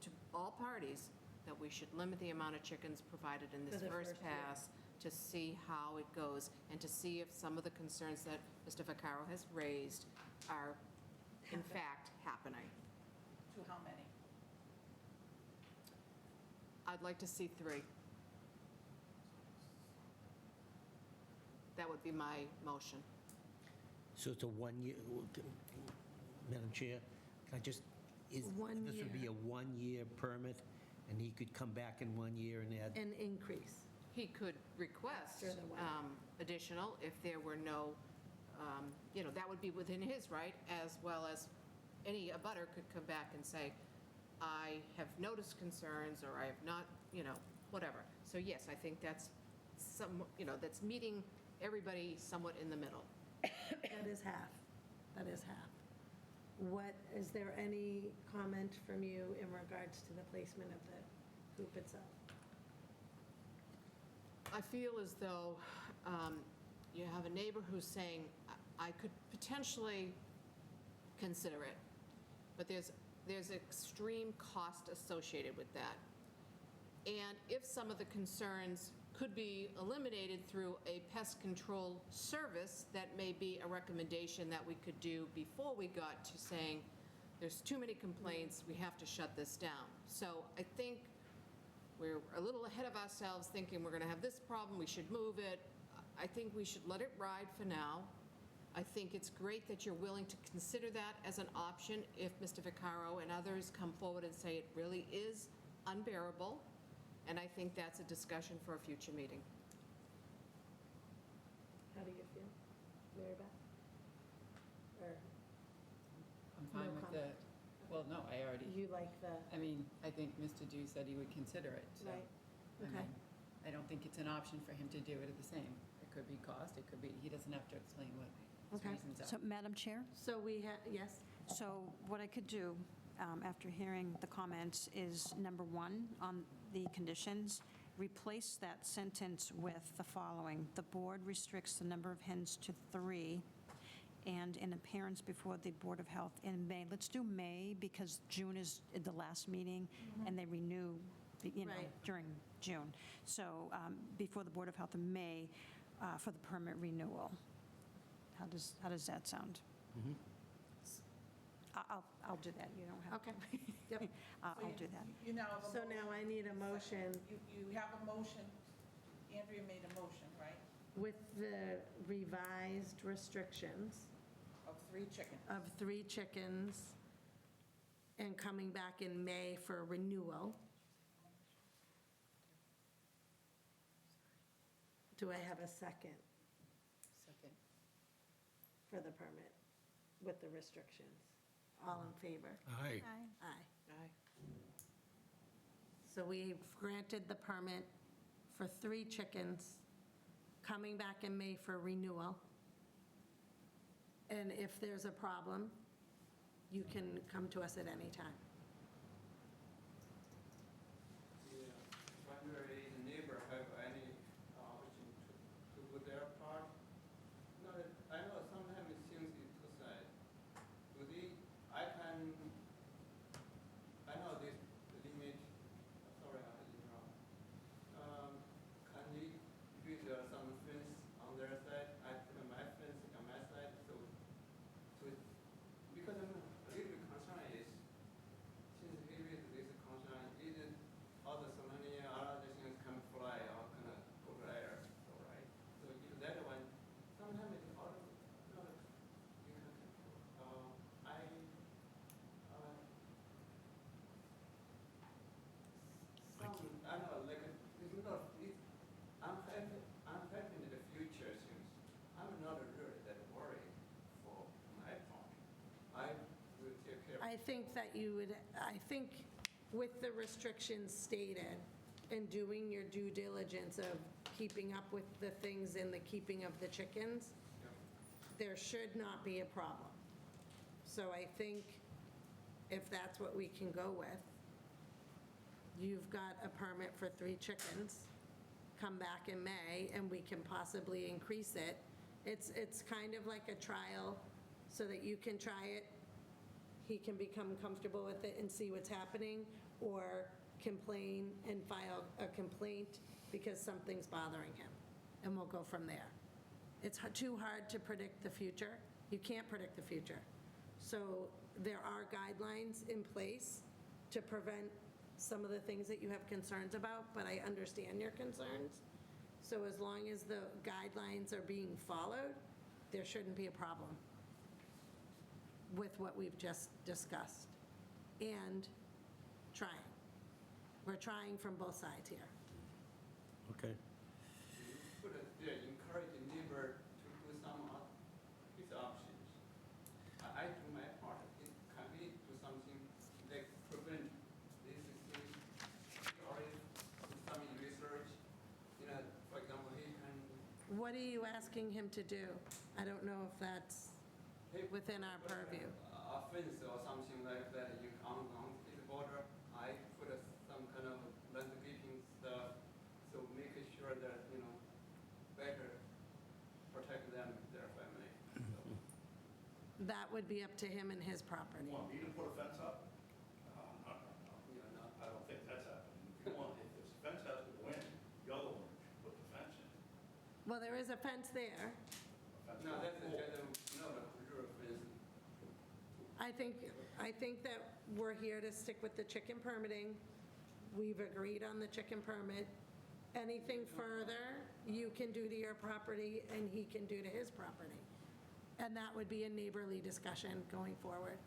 to all parties, that we should limit the amount of chickens provided in this For the first first year. pass to see how it goes, and to see if some of the concerns that Mr. Vaccaro has raised are in fact happening. To how many? I'd like to see 3. That would be my motion. So it's a one-year, Madam Chair, can I just, One this would be year. a one-year permit, and he could come back in 1 year and add, An increase. He could request After the one. additional if there were no, that would be within his right, as well as any abutter could come back and say, I have noticed concerns, or I have not, whatever. So yes, I think that's that's meeting everybody somewhat in the middle. That is half. That is half. Is there any comment from you in regards to the placement of the coop itself? I feel as though you have a neighbor who's saying, I could potentially consider it, but there's extreme cost associated with that. And if some of the concerns could be eliminated through a pest control service, that may be a recommendation that we could do before we got to saying, there's too many complaints, we have to shut this down. So I think we're a little ahead of ourselves, thinking we're going to have this problem, we should move it. I think we should let it ride for now. I think it's great that you're willing to consider that as an option if Mr. Vaccaro and others come forward and say it really is unbearable, and I think that's a discussion for a future meeting. How do you feel, Mary Beth? Or I'm fine No with comment. well, no, I already, you like the, I mean, I think Mr. Dew said he would consider it, so. right? I Okay. mean, I don't think it's an option for him to do it at the same. It could be cost, it could be, he doesn't have to explain what his Okay. reasons So, are. Madam Chair? So we have, yes? So what I could do, after hearing the comments, is, number one, on the conditions, replace that sentence with the following: "The board restricts the number of hens to 3, and an appearance before the Board of Health in May." Let's do May, because June is the last meeting, and they renew, Right. during June. So before the Board of Health in May for the permit renewal. How does that sound? I'll do that, you don't have to. Okay, yep. I'll do that. You now have a So motion. now I need a motion You have a motion. Andrea made a motion, right? with the revised restrictions Of 3 chickens. of 3 chickens and coming back in May for renewal. Do I have a second Second. for the permit with the restrictions? All in favor? Aye. Aye. Aye. So we've granted the permit for 3 chickens, coming back in May for renewal. And if there's a problem, you can come to us at any time. Whether the neighbor have any option to do their part? No, I know sometimes it seems it's two sides. Do they, I know this limit, sorry, I interrupt. Can they build some fence on their side, I put my fence on my side, so, because I'm a little bit concerned is, since maybe this concern, is other so many other things can fly or can go there, so right? So if that one, sometimes it's hard, no, you can control. I know, like, it's not, I'm happy in the future since I'm not really that worried for my part. I will take care. I think that you would, I think with the restrictions stated and doing your due diligence of keeping up with the things in the keeping of the chickens, there should not be a problem. So I think if that's what we can go with, you've got a permit for 3 chickens, come back in May, and we can possibly increase it. It's kind of like a trial so that you can try it, he can become comfortable with it and see what's happening, or complain and file a complaint because something's bothering him, and we'll go from there. It's too hard to predict the future. You can't predict the future. So there are guidelines in place to prevent some of the things that you have concerns about, but I understand your concerns. So as long as the guidelines are being followed, there shouldn't be a problem with what we've just discussed. And trying. We're trying from both sides here. Okay. Put it there, encourage the neighbor to do some of his options. I do my part. Can we do something like prevent this thing? He already do some research. For example, he can. What are you asking him to do? I don't know if that's within our purview. A fence or something like that on his border. I put some kind of landscaping stuff, so make sure that, better protect them, their family. So, That would be up to him and his property. You want me to put a fence up? No. I don't think that's happening. If this fence has to go in, the other one should put the fence in. Well, there is a fence there. no, that's not a real fence. I think that we're here to stick with the chicken permitting. We've agreed on the chicken permit. Anything further, you can do to your property and he can do to his property. And that would be a neighborly discussion going forward.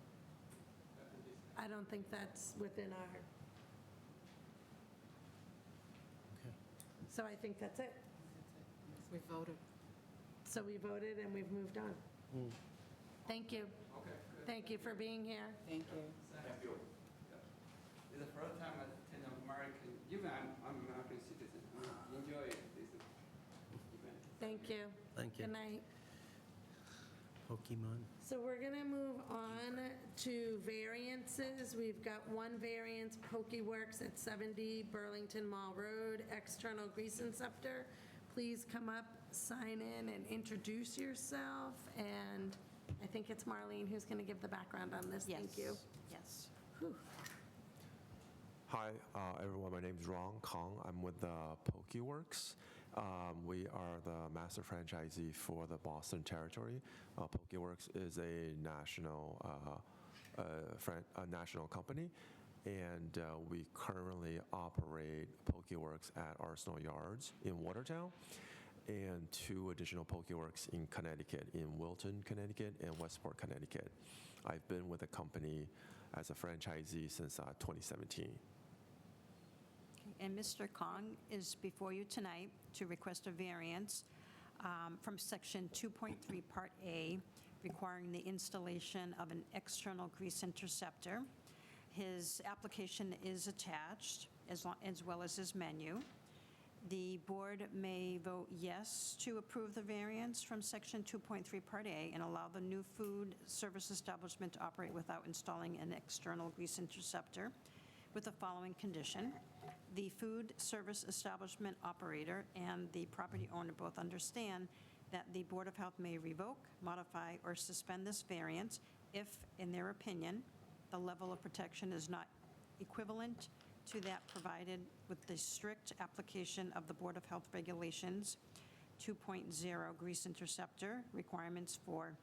I don't think that's within our So I think that's it. We voted. So we voted and we've moved on. Thank you. Okay, good. Thank you for being here. Thank you. Thank you. It's the first time I attend American, even I'm American citizen. I enjoy this event. Thank you. Thank you. Good night. Pokemon. So we're going to move on to variances. We've got one variance, Pokeworks at 70 Burlington Mall Road, external grease inceptor. Please come up, sign in, and introduce yourself. And I think it's Marlene who's going to give the background on this. Thank you. Yes. Whew. Hi, everyone. My name is Ron Kong. I'm with Pokeworks. We are the master franchisee for the Boston territory. Pokeworks is a national company, and we currently operate Pokeworks at Arsenal Yards in Watertown, and 2 additional Pokeworks in Connecticut, in Wilton, Connecticut, and Westport, Connecticut. I've been with the company as a franchisee since 2017. And Mr. Kong is before you tonight to request a variance from Section 2.3, Part A, requiring the installation of an external grease interceptor. His application is attached, as well as his menu. The board may vote yes to approve the variance from Section 2.3, Part A, and allow the new food service establishment to operate without installing an external grease interceptor, with the following condition. The food service establishment operator and the property owner both understand that the Board of Health may revoke, modify, or suspend this variance if, in their opinion, the level of protection is not equivalent to that provided with the strict application of the Board of Health Regulations 2.0 grease interceptor requirements for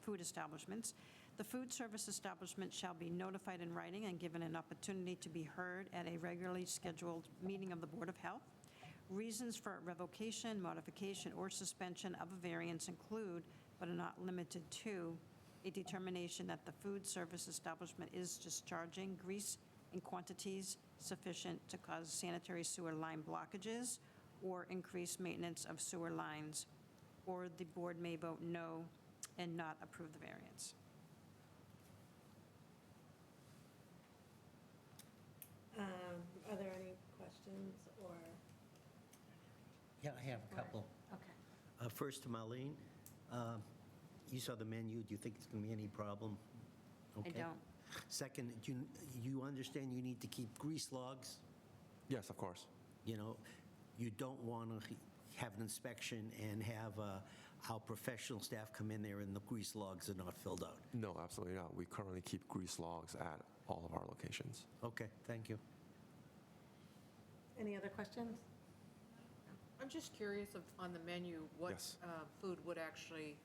food establishments. The food service establishment shall be notified in writing and given an opportunity to be heard at a regularly scheduled meeting of the Board of Health. Reasons for revocation, modification, or suspension of a variance include, but are not limited to, a determination that the food service establishment is discharging grease in quantities sufficient to cause sanitary sewer line blockages or increased maintenance of sewer lines, or the board may vote no and not approve the variance. Are there any questions or? Yeah, I have a couple. Okay. First to Marlene. You saw the menu. Do you think it's going to be any problem? I Okay. don't. Second, do you understand you need to keep grease logs? Yes, of course. You know, you don't want to have an inspection and have our professional staff come in there and the grease logs are not filled out. No, absolutely not. We currently keep grease logs at all of our locations. Okay, thank you. Any other questions? I'm just curious on the menu, what Yes. food would actually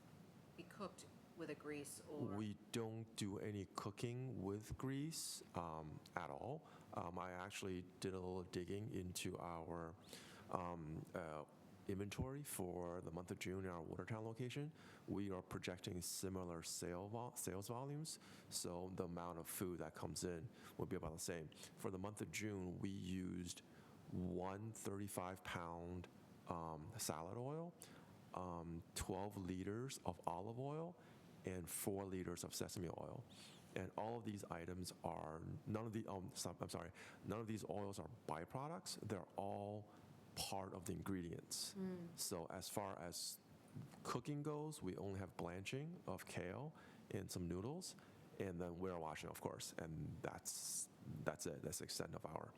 be cooked with a grease or? We don't do any cooking with grease at all. I actually did a little digging into our inventory for the month of June in our Watertown location. We are projecting similar sales volumes, so the amount of food that comes in will be about the same. For the month of June, we used 1 35-pound salad oil, 12 liters of olive oil, and 4 liters of sesame oil. And all of these items are, none of these oils are byproducts. They're all part of the ingredients. So as far as cooking goes, we only have blanching of kale and some noodles, and then we're washing, of course, and that's it. That's the extent of our.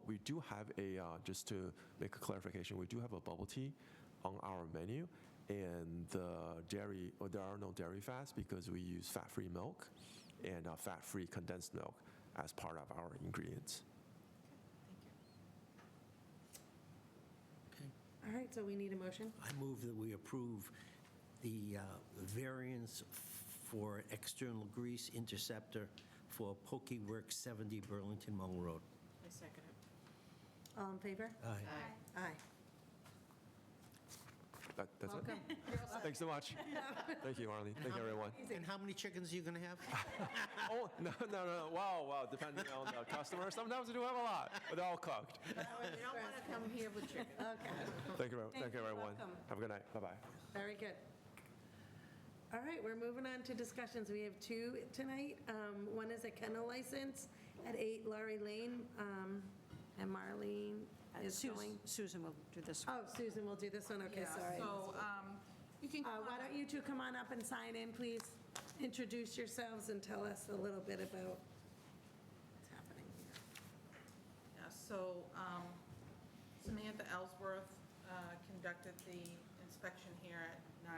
We do have just to make a clarification, we do have a bubble tea on our menu, and there are no dairy fats because we use fat-free milk and fat-free condensed milk as part of our ingredients. All right, so we need a motion. I move that we approve the variance for external grease interceptor for Pokeworks 70 Burlington Mall Road. I second it. All in favor? Aye. Aye. That's it? Welcome. Thanks so much. Thank you, Marlene. Thank you, everyone. And how many chickens are you going to have? Oh, no. Wow. Depending on the customer, sometimes we do have a lot, but they're all cooked. You don't want to come here with chicken. Okay, Thank you, You're everyone. welcome. Have a good night. Bye-bye. very good. All right, we're moving on to discussions. We have two tonight. One is a kennel license at 8 Laurie Lane, and Marlene is going. Susan will do this one. Oh, Susan will do this one, okay, Yeah, sorry. So you can. Why don't you two come on up and sign in, please? Introduce yourselves and tell us a little bit about what's happening here. Yeah, so Samantha Ellsworth conducted the inspection here at 9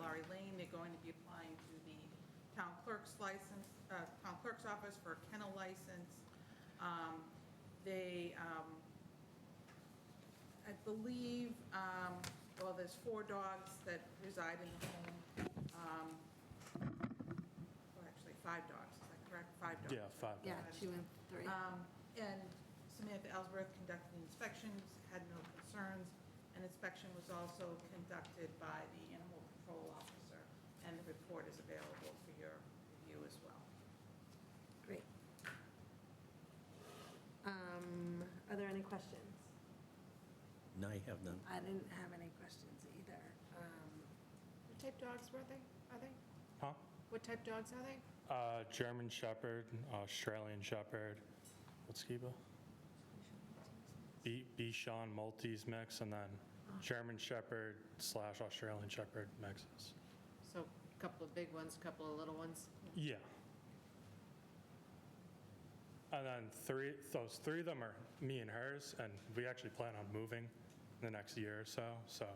Laurie Lane. They're going to be applying to the town clerk's license, town clerk's office for a kennel license. I believe, well, there's 4 dogs that reside in the home. Well, actually, 5 dogs, is that correct? 5 dogs. Yeah, 5 Yeah, dollars. 2 and 3. And Samantha Ellsworth conducted the inspections, had no concerns. An inspection was also conducted by the animal control officer, and the report is available for your review as well. Great. Are there any questions? No, I have none. I didn't have any questions either. What type dogs are they? Huh? What type dogs are they? German Shepherd, Australian Shepherd, what's Skiba? Bichon Maltese mix, and then German Shepherd / Australian Shepherd mixes. So a couple of big ones, a couple of little ones. Yeah. And then those three of them are me and hers, and we actually plan on moving in the next year or so. So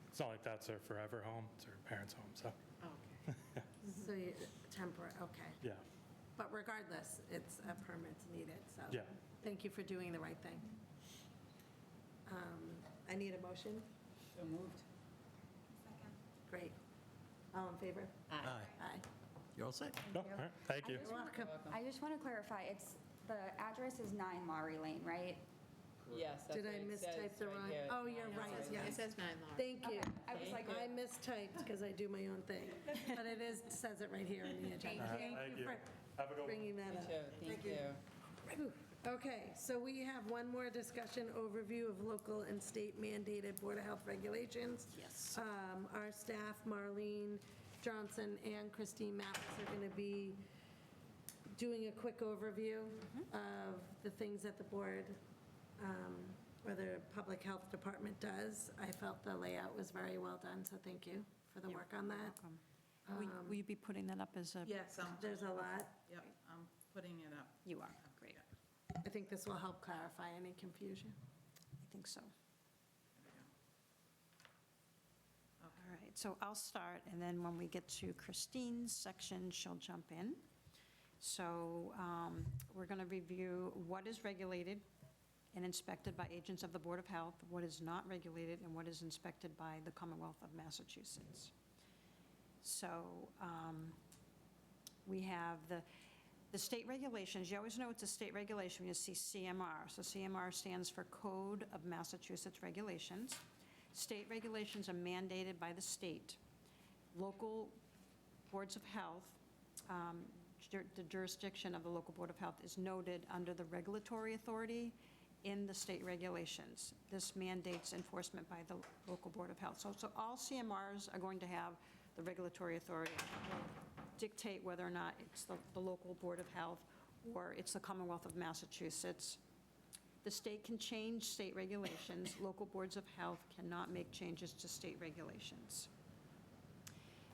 it's not like that's her forever home, it's her parents' home, so, Oh, okay. So you, temporary, okay. yeah. But regardless, it's a permit's needed, so. Yeah. Thank you for doing the right thing. I need a motion. So moved. Great. All in favor? Aye. Aye. You're all set? No, all right, thank you. You're welcome. I just want to clarify, the address is 9 Laurie Lane, right? Yes, that's Did what I it says mistype the right wrong? here. Oh, you're right, It yes. says 9 Laurie. Thank you. I was like, I mistyped because I do my own thing, but it says it right here in the agenda. Thank you. for Have a good one. bringing that Me up. too, thank you. Whew. Okay, so we have one more discussion overview of local and state mandated Board of Health regulations. Yes. Our staff, Marlene Johnson and Christine Mathis, are going to be doing a quick overview of the things that the board or the Public Health Department does. I felt the layout was very well done, so thank you for the work on that. Will you be putting that up as a? Yes, There's a lot. Yep, I'm putting it up. You are, great. I think this will help clarify any confusion. I think so. All right, so I'll start, and then when we get to Christine's section, she'll jump in. So we're going to review what is regulated and inspected by agents of the Board of Health, what is not regulated, and what is inspected by the Commonwealth of Massachusetts. So we have the state regulations. You always know it's a state regulation when you see CMR. So CMR stands for Code of Massachusetts Regulations. State regulations are mandated by the state. Local boards of health, the jurisdiction of the local board of health is noted under the regulatory authority in the state regulations. This mandates enforcement by the local board of health. So all CMRs are going to have the regulatory authority dictate whether or not it's the local board of health or it's the Commonwealth of Massachusetts. The state can change state regulations. Local boards of health cannot make changes to state regulations.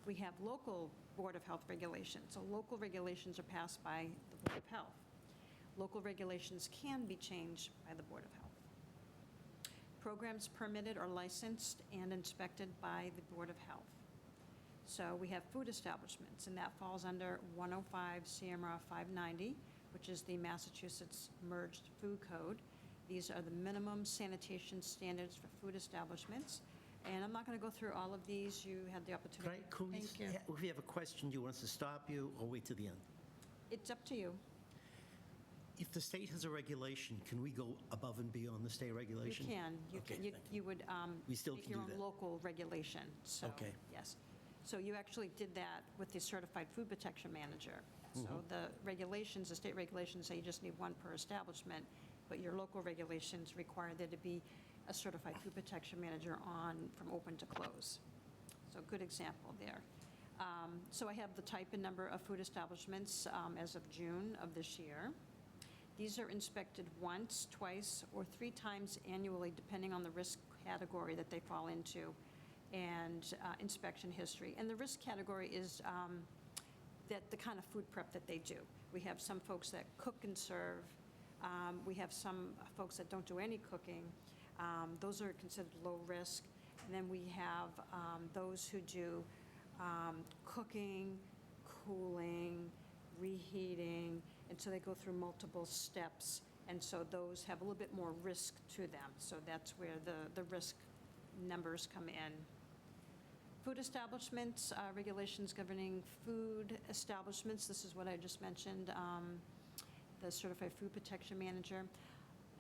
We have local Board of Health regulations. So local regulations are passed by the Board of Health. Local regulations can be changed by the Board of Health. Programs permitted or licensed and inspected by the Board of Health. So we have food establishments, and that falls under 105 CMR 590, which is the Massachusetts Merged Food Code. These are the minimum sanitation standards for food establishments. And I'm not going to go through all of these. You had the opportunity. Could we, if you have a question, do you want us to stop you or wait to the end? It's up to you. If the state has a regulation, can we go above and beyond the state You regulation? can. Okay, thank you. You would We still make can your do own that. local regulation. So, Okay. yes. So you actually did that with the certified food protection manager. So the regulations, the state regulations say you just need one per establishment, but your local regulations require there to be a certified food protection manager on from open to close. So good example there. So I have the type and number of food establishments as of June of this year. These are inspected once, twice, or 3 times annually, depending on the risk category that they fall into and inspection history. And the risk category is that the kind of food prep that they do. We have some folks that cook and serve. We have some folks that don't do any cooking. Those are considered low risk. And then we have those who do cooking, cooling, reheating, and so they go through multiple steps. And so those have a little bit more risk to them. So that's where the risk numbers come in. Food establishments, regulations governing food establishments. This is what I just mentioned, the Certified Food Protection Manager,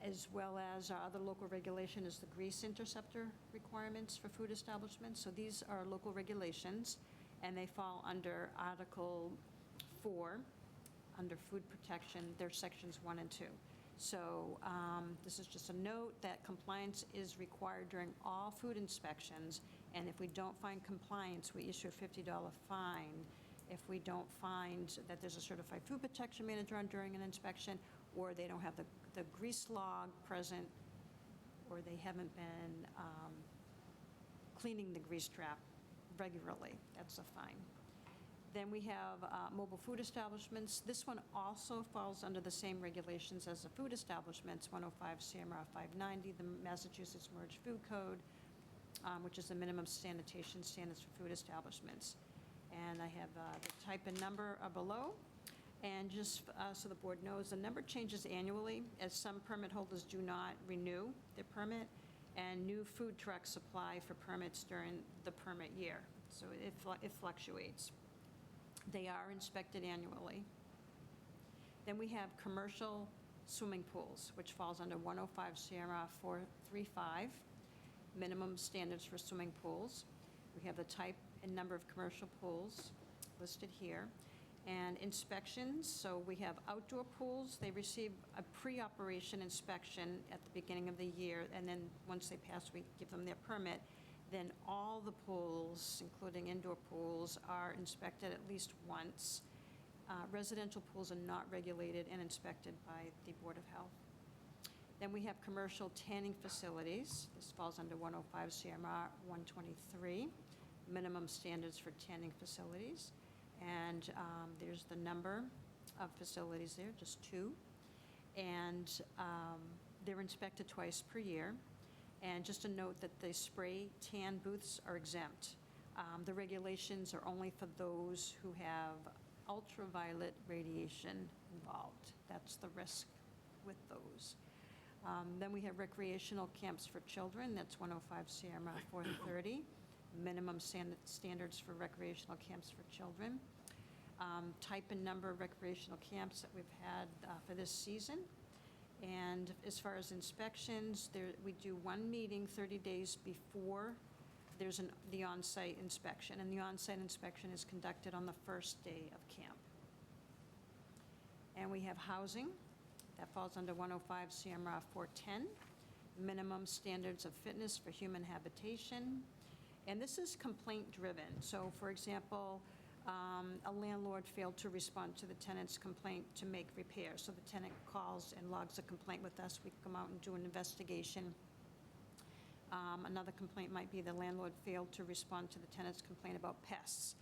as well as other local regulation is the grease interceptor requirements for food establishments. So these are local regulations, and they fall under Article 4, under food protection. They're sections 1 and 2. So this is just a note that compliance is required during all food inspections, and if we don't find compliance, we issue a $50 fine. If we don't find that there's a certified food protection manager on during an inspection, or they don't have the grease log present, or they haven't been cleaning the grease trap regularly, that's a fine. Then we have mobile food establishments. This one also falls under the same regulations as the food establishments, 105 CMR 590, the Massachusetts Merged Food Code, which is the minimum sanitation standards for food establishments. And I have the type and number below. And just so the board knows, the number changes annually as some permit holders do not renew their permit, and new food trucks apply for permits during the permit year. So it fluctuates. They are inspected annually. Then we have commercial swimming pools, which falls under 105 CMR 435, minimum standards for swimming pools. We have the type and number of commercial pools listed here. And inspections, so we have outdoor pools. They receive a pre-operation inspection at the beginning of the year, and then once they pass, we give them their permit. Then all the pools, including indoor pools, are inspected at least once. Residential pools are not regulated and inspected by the Board of Health. Then we have commercial tanning facilities. This falls under 105 CMR 123, minimum standards for tanning facilities. And there's the number of facilities there, just 2. And they're inspected twice per year. And just a note that the spray tan booths are exempt. The regulations are only for those who have ultraviolet radiation involved. That's the risk with those. Then we have recreational camps for children. That's 105 CMR 430, minimum standards for recreational camps for children. Type and number of recreational camps that we've had for this season. And as far as inspections, we do one meeting 30 days before there's the on-site inspection. And the on-site inspection is conducted on the first day of camp. And we have housing. That falls under 105 CMR 410, minimum standards of fitness for human habitation. And this is complaint-driven. So, for example, a landlord failed to respond to the tenant's complaint to make repairs. So the tenant calls and logs a complaint with us. We come out and do an investigation. Another complaint might be the landlord failed to respond to the tenant's complaint about pests.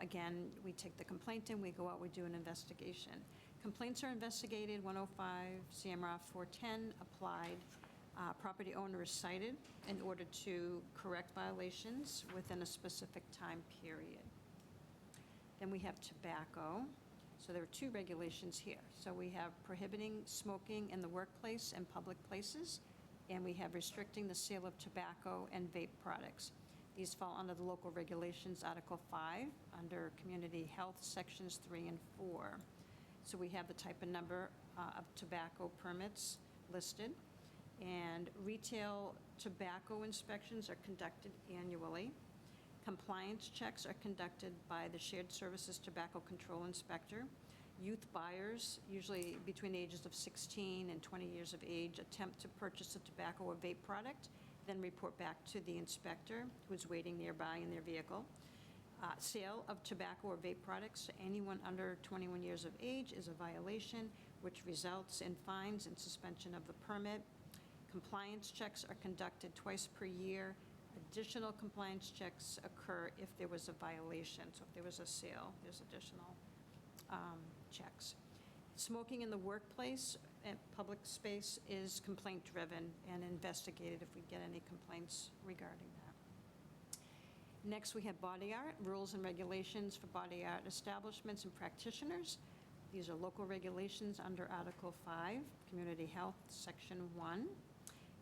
Again, we take the complaint in, we go out, we do an investigation. Complaints are investigated, 105 CMR 410 applied. Property owner is cited in order to correct violations within a specific time period. Then we have tobacco. So there are 2 regulations here. So we have prohibiting smoking in the workplace and public places, and we have restricting the sale of tobacco and vape products. These fall under the local regulations, Article 5, under Community Health, Sections 3 and 4. So we have the type and number of tobacco permits listed, and retail tobacco inspections are conducted annually. Compliance checks are conducted by the Shared Services Tobacco Control Inspector. Youth buyers, usually between the ages of 16 and 20 years of age, attempt to purchase a tobacco or vape product, then report back to the inspector, who is waiting nearby in their vehicle. Sale of tobacco or vape products to anyone under 21 years of age is a violation, which results in fines and suspension of the permit. Compliance checks are conducted twice per year. Additional compliance checks occur if there was a violation. So if there was a sale, there's additional checks. Smoking in the workplace and public space is complaint-driven and investigated if we get any complaints regarding that. Next, we have body art, rules and regulations for body art establishments and practitioners. These are local regulations under Article 5, Community Health, Section 1.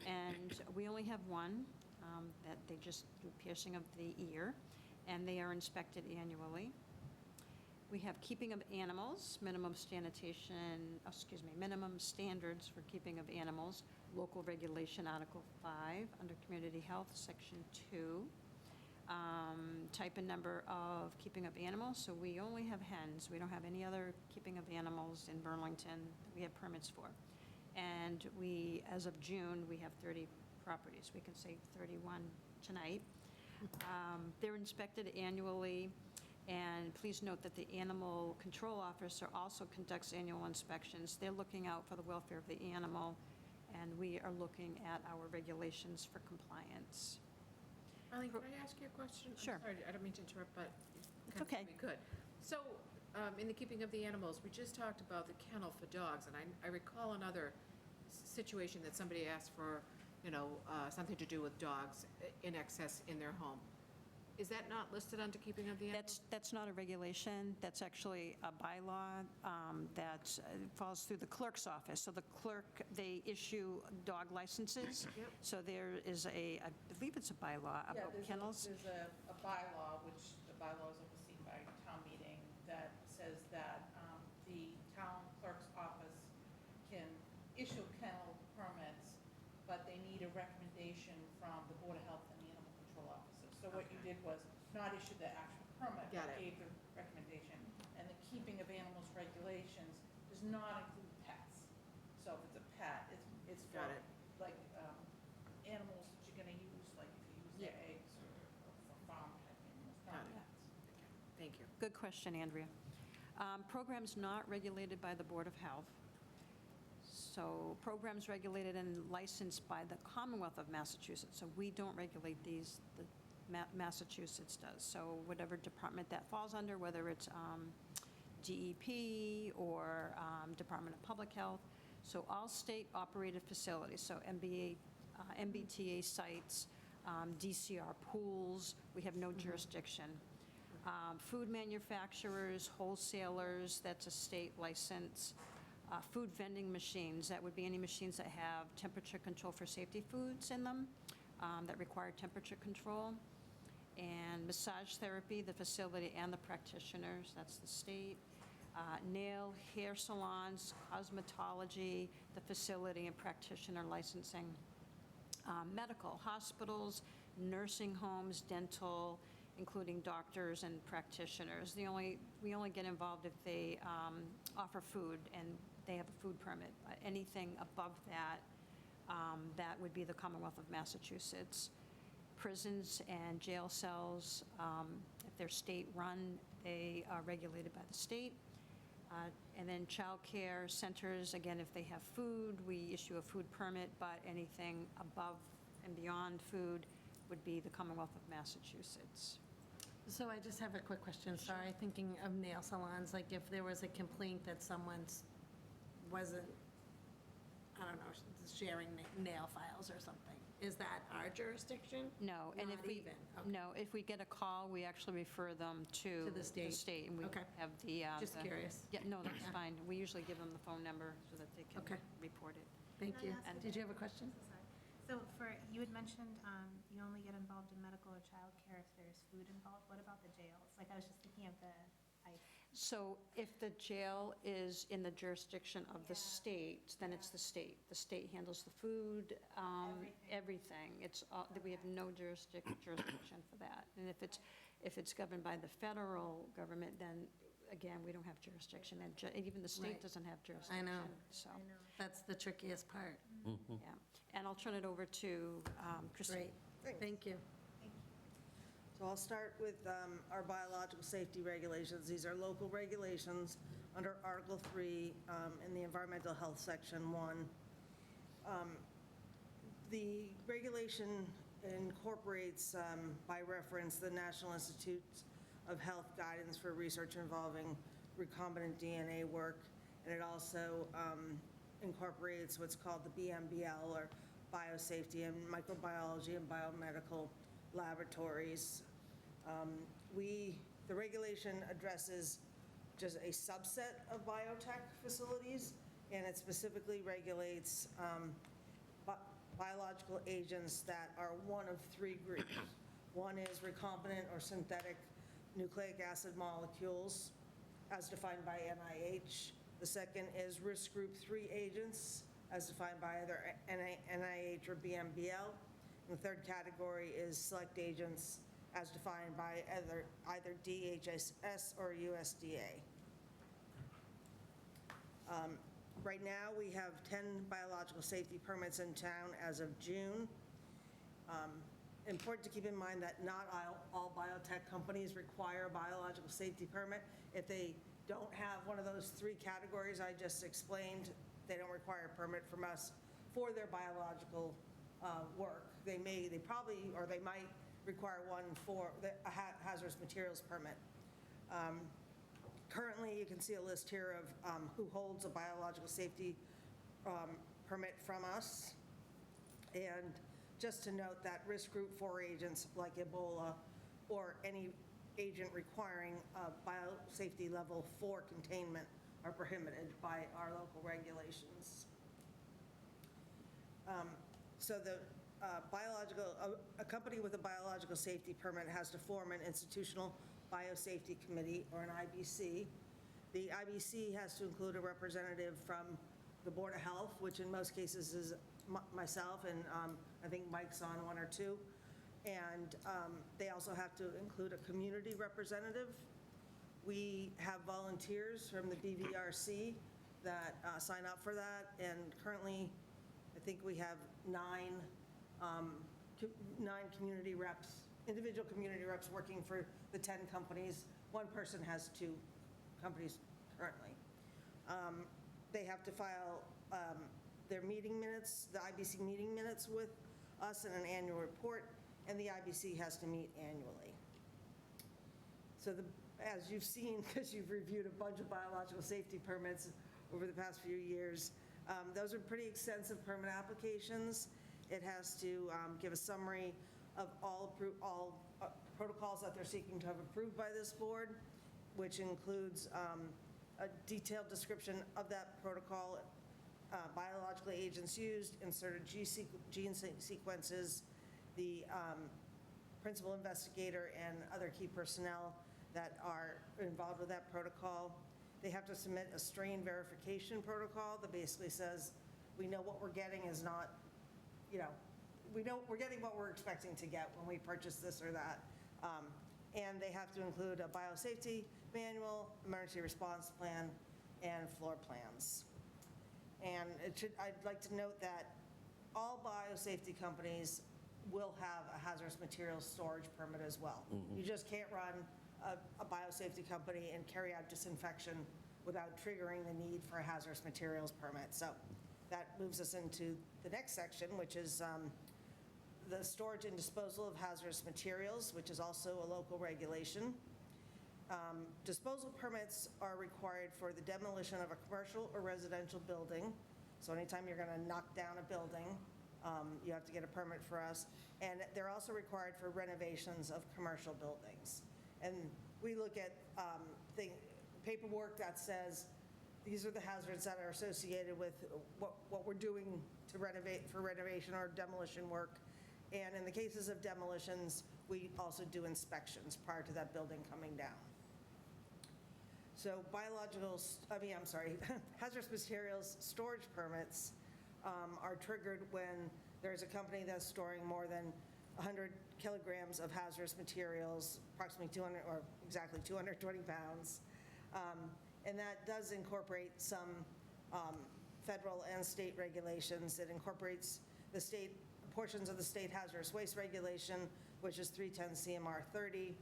And we only have one, that they just do piercing of the ear, and they are inspected annually. We have keeping of animals, minimum standards for keeping of animals, local regulation, Article 5, under Community Health, Section 2. Type and number of keeping of animals, so we only have hens. We don't have any other keeping of animals in Burlington that we have permits for. And we, as of June, we have 30 properties. We can say 31 tonight. They're inspected annually, and please note that the animal control officer also conducts annual inspections. They're looking out for the welfare of the animal, and we are looking at our regulations for compliance. Arlene, can I ask you a question? Sure. I'm sorry, I don't mean to interrupt, but It's okay. we could. So, in the keeping of the animals, we just talked about the kennel for dogs, and I recall another situation that somebody asked for, something to do with dogs in excess in their home. Is that not listed under keeping of the animals? That's not a regulation. That's actually a bylaw that falls through the clerk's office. So the clerk, they issue dog licenses. Yep. So there is I believe it's a bylaw about kennels. There's a bylaw, which the bylaw is overseen by town meeting, that says that the town clerk's office can issue kennel permits, but they need a recommendation from the Board of Health and the Animal Control Officer. So what you did was not issue the actual permit, Got but it. gave the recommendation. And the keeping of animals regulations does not include pets. So if it's a pet, it's for Got it. like animals that you're gonna use, like if you use their eggs or for farm pet animals, not Got it. pets. Thank you. Good question, Andrea. Programs not regulated by the Board of Health. So programs regulated and licensed by the Commonwealth of Massachusetts. So we don't regulate these, Massachusetts does. So whatever department that falls under, whether it's DEP or Department of Public Health. So all state-operated facilities, so MBTA sites, DCR pools, we have no jurisdiction. Food manufacturers, wholesalers, that's a state license. Food vending machines, that would be any machines that have temperature control for safety foods in them that require temperature control. And massage therapy, the facility and the practitioners, that's the state. Nail, hair salons, cosmetology, the facility and practitioner licensing. Medical, hospitals, nursing homes, dental, including doctors and practitioners. We only get involved if they offer food and they have a food permit. Anything above that, that would be the Commonwealth of Massachusetts. Prisons and jail cells, if they're state-run, they are regulated by the state. And then childcare centers, again, if they have food, we issue a food permit, but anything above and beyond food would be the Commonwealth of Massachusetts. So I just have a quick question, sorry, thinking of nail salons, like if there was a complaint that someone's wasn't, I don't know, sharing nail files or something, is that our jurisdiction? No, and if Not we, even, okay. no, if we get a call, we actually refer them to To the state. and we Okay. have the. Just curious. Yeah, no, that's fine. We usually give them the phone number so that they can Okay. report it. Thank Can I you. ask a Did you have a question? So you had mentioned you only get involved in medical or childcare if there's food involved. What about the jails? Like, I was just thinking of So if the jail is in the jurisdiction of the state, then it's the state. The state handles the food, everything. It's, we have no jurisdiction for that. And if it's governed by the federal government, then again, we don't have jurisdiction. And even the state Right. doesn't have I jurisdiction. know. So, That's the trickiest part. yeah. And I'll turn it over to Christine. Great, thank you. So I'll start with our biological safety regulations. These are local regulations under Article 3 in the Environmental Health Section 1. The regulation incorporates, by reference, the National Institutes of Health guidance for research involving recombinant DNA work, and it also incorporates what's called the BMBL, or Biosafety and Microbiology and Biomedical Laboratories. The regulation addresses just a subset of biotech facilities, and it specifically regulates biological agents that are one of three groups. One is recombinant or synthetic nucleic acid molecules, as defined by NIH. The second is risk group 3 agents, as defined by either NIH or BMBL. And the third category is select agents, as defined by either DHS or USDA. Right now, we have 10 biological safety permits in town as of June. Important to keep in mind that not all biotech companies require a biological safety permit. If they don't have one of those three categories I just explained, they don't require a permit from us for their biological work. They probably, or they might require one for a hazardous materials permit. Currently, you can see a list here of who holds a biological safety permit from us. And just to note that risk group 4 agents like Ebola or any agent requiring a biosafety level 4 containment are prohibited by our local regulations. So a company with a biological safety permit has to form an institutional biosafety committee, or an IBC. The IBC has to include a representative from the Board of Health, which in most cases is myself, and I think Mike's on one or two. And they also have to include a community representative. We have volunteers from the BVRC that sign up for that, and currently, I think we have 9 community reps, individual community reps working for the 10 companies. One person has 2 companies currently. They have to file their meeting minutes, the IBC meeting minutes with us in an annual report, and the IBC has to meet annually. So as you've seen, because you've reviewed a bunch of biological safety permits over the past few years, those are pretty extensive permit applications. It has to give a summary of all protocols that they're seeking to have approved by this board, which includes a detailed description of that protocol, biological agents used, inserted gene sequences, the principal investigator and other key personnel that are involved with that protocol. They have to submit a strain verification protocol that basically says, we know what we're getting is not, we know we're getting what we're expecting to get when we purchase this or that. And they have to include a biosafety manual, emergency response plan, and floor plans. And I'd like to note that all biosafety companies will have a hazardous materials storage permit as well. You just can't run a biosafety company and carry out disinfection without triggering the need for a hazardous materials permit. So that moves us into the next section, which is the storage and disposal of hazardous materials, which is also a local regulation. Disposal permits are required for the demolition of a commercial or residential building. So anytime you're going to knock down a building, you have to get a permit for us. And they're also required for renovations of commercial buildings. And we look at paperwork that says, these are the hazards that are associated with what we're doing to for renovation or demolition work. And in the cases of demolitions, we also do inspections prior to that building coming down. So hazardous materials storage permits are triggered when there's a company that's storing more than 100 kilograms of hazardous materials, approximately 200, or exactly 220 pounds. And that does incorporate some federal and state regulations. It incorporates the state, portions of the state hazardous waste regulation, which is 310 CMR 30,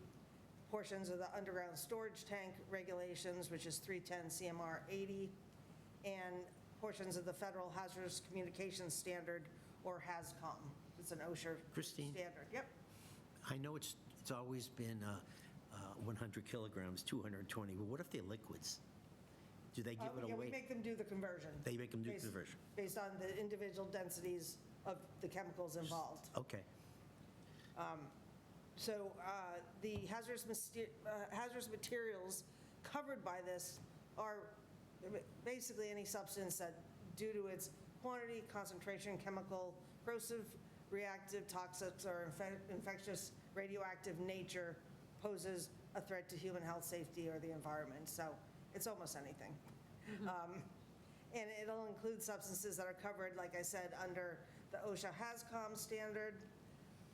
portions of the underground storage tank regulations, which is 310 CMR 80, and portions of the federal hazardous communications standard, or HAZCOM. It's an OSHA Christine? standard. Yep. I know it's always been 100 kilograms, 220, but what if they're liquids? Do they give it Yeah, away? we make them do the conversion. They make them do the based- conversion. Based on the individual densities of the chemicals involved. Okay. So the hazardous materials covered by this are basically any substance that, due to its quantity, concentration, chemical, corrosive, reactive, toxic, or infectious, radioactive nature, poses a threat to human health, safety, or the environment. So it's almost anything. And it'll include substances that are covered, like I said, under the OSHA HAZCOM standard,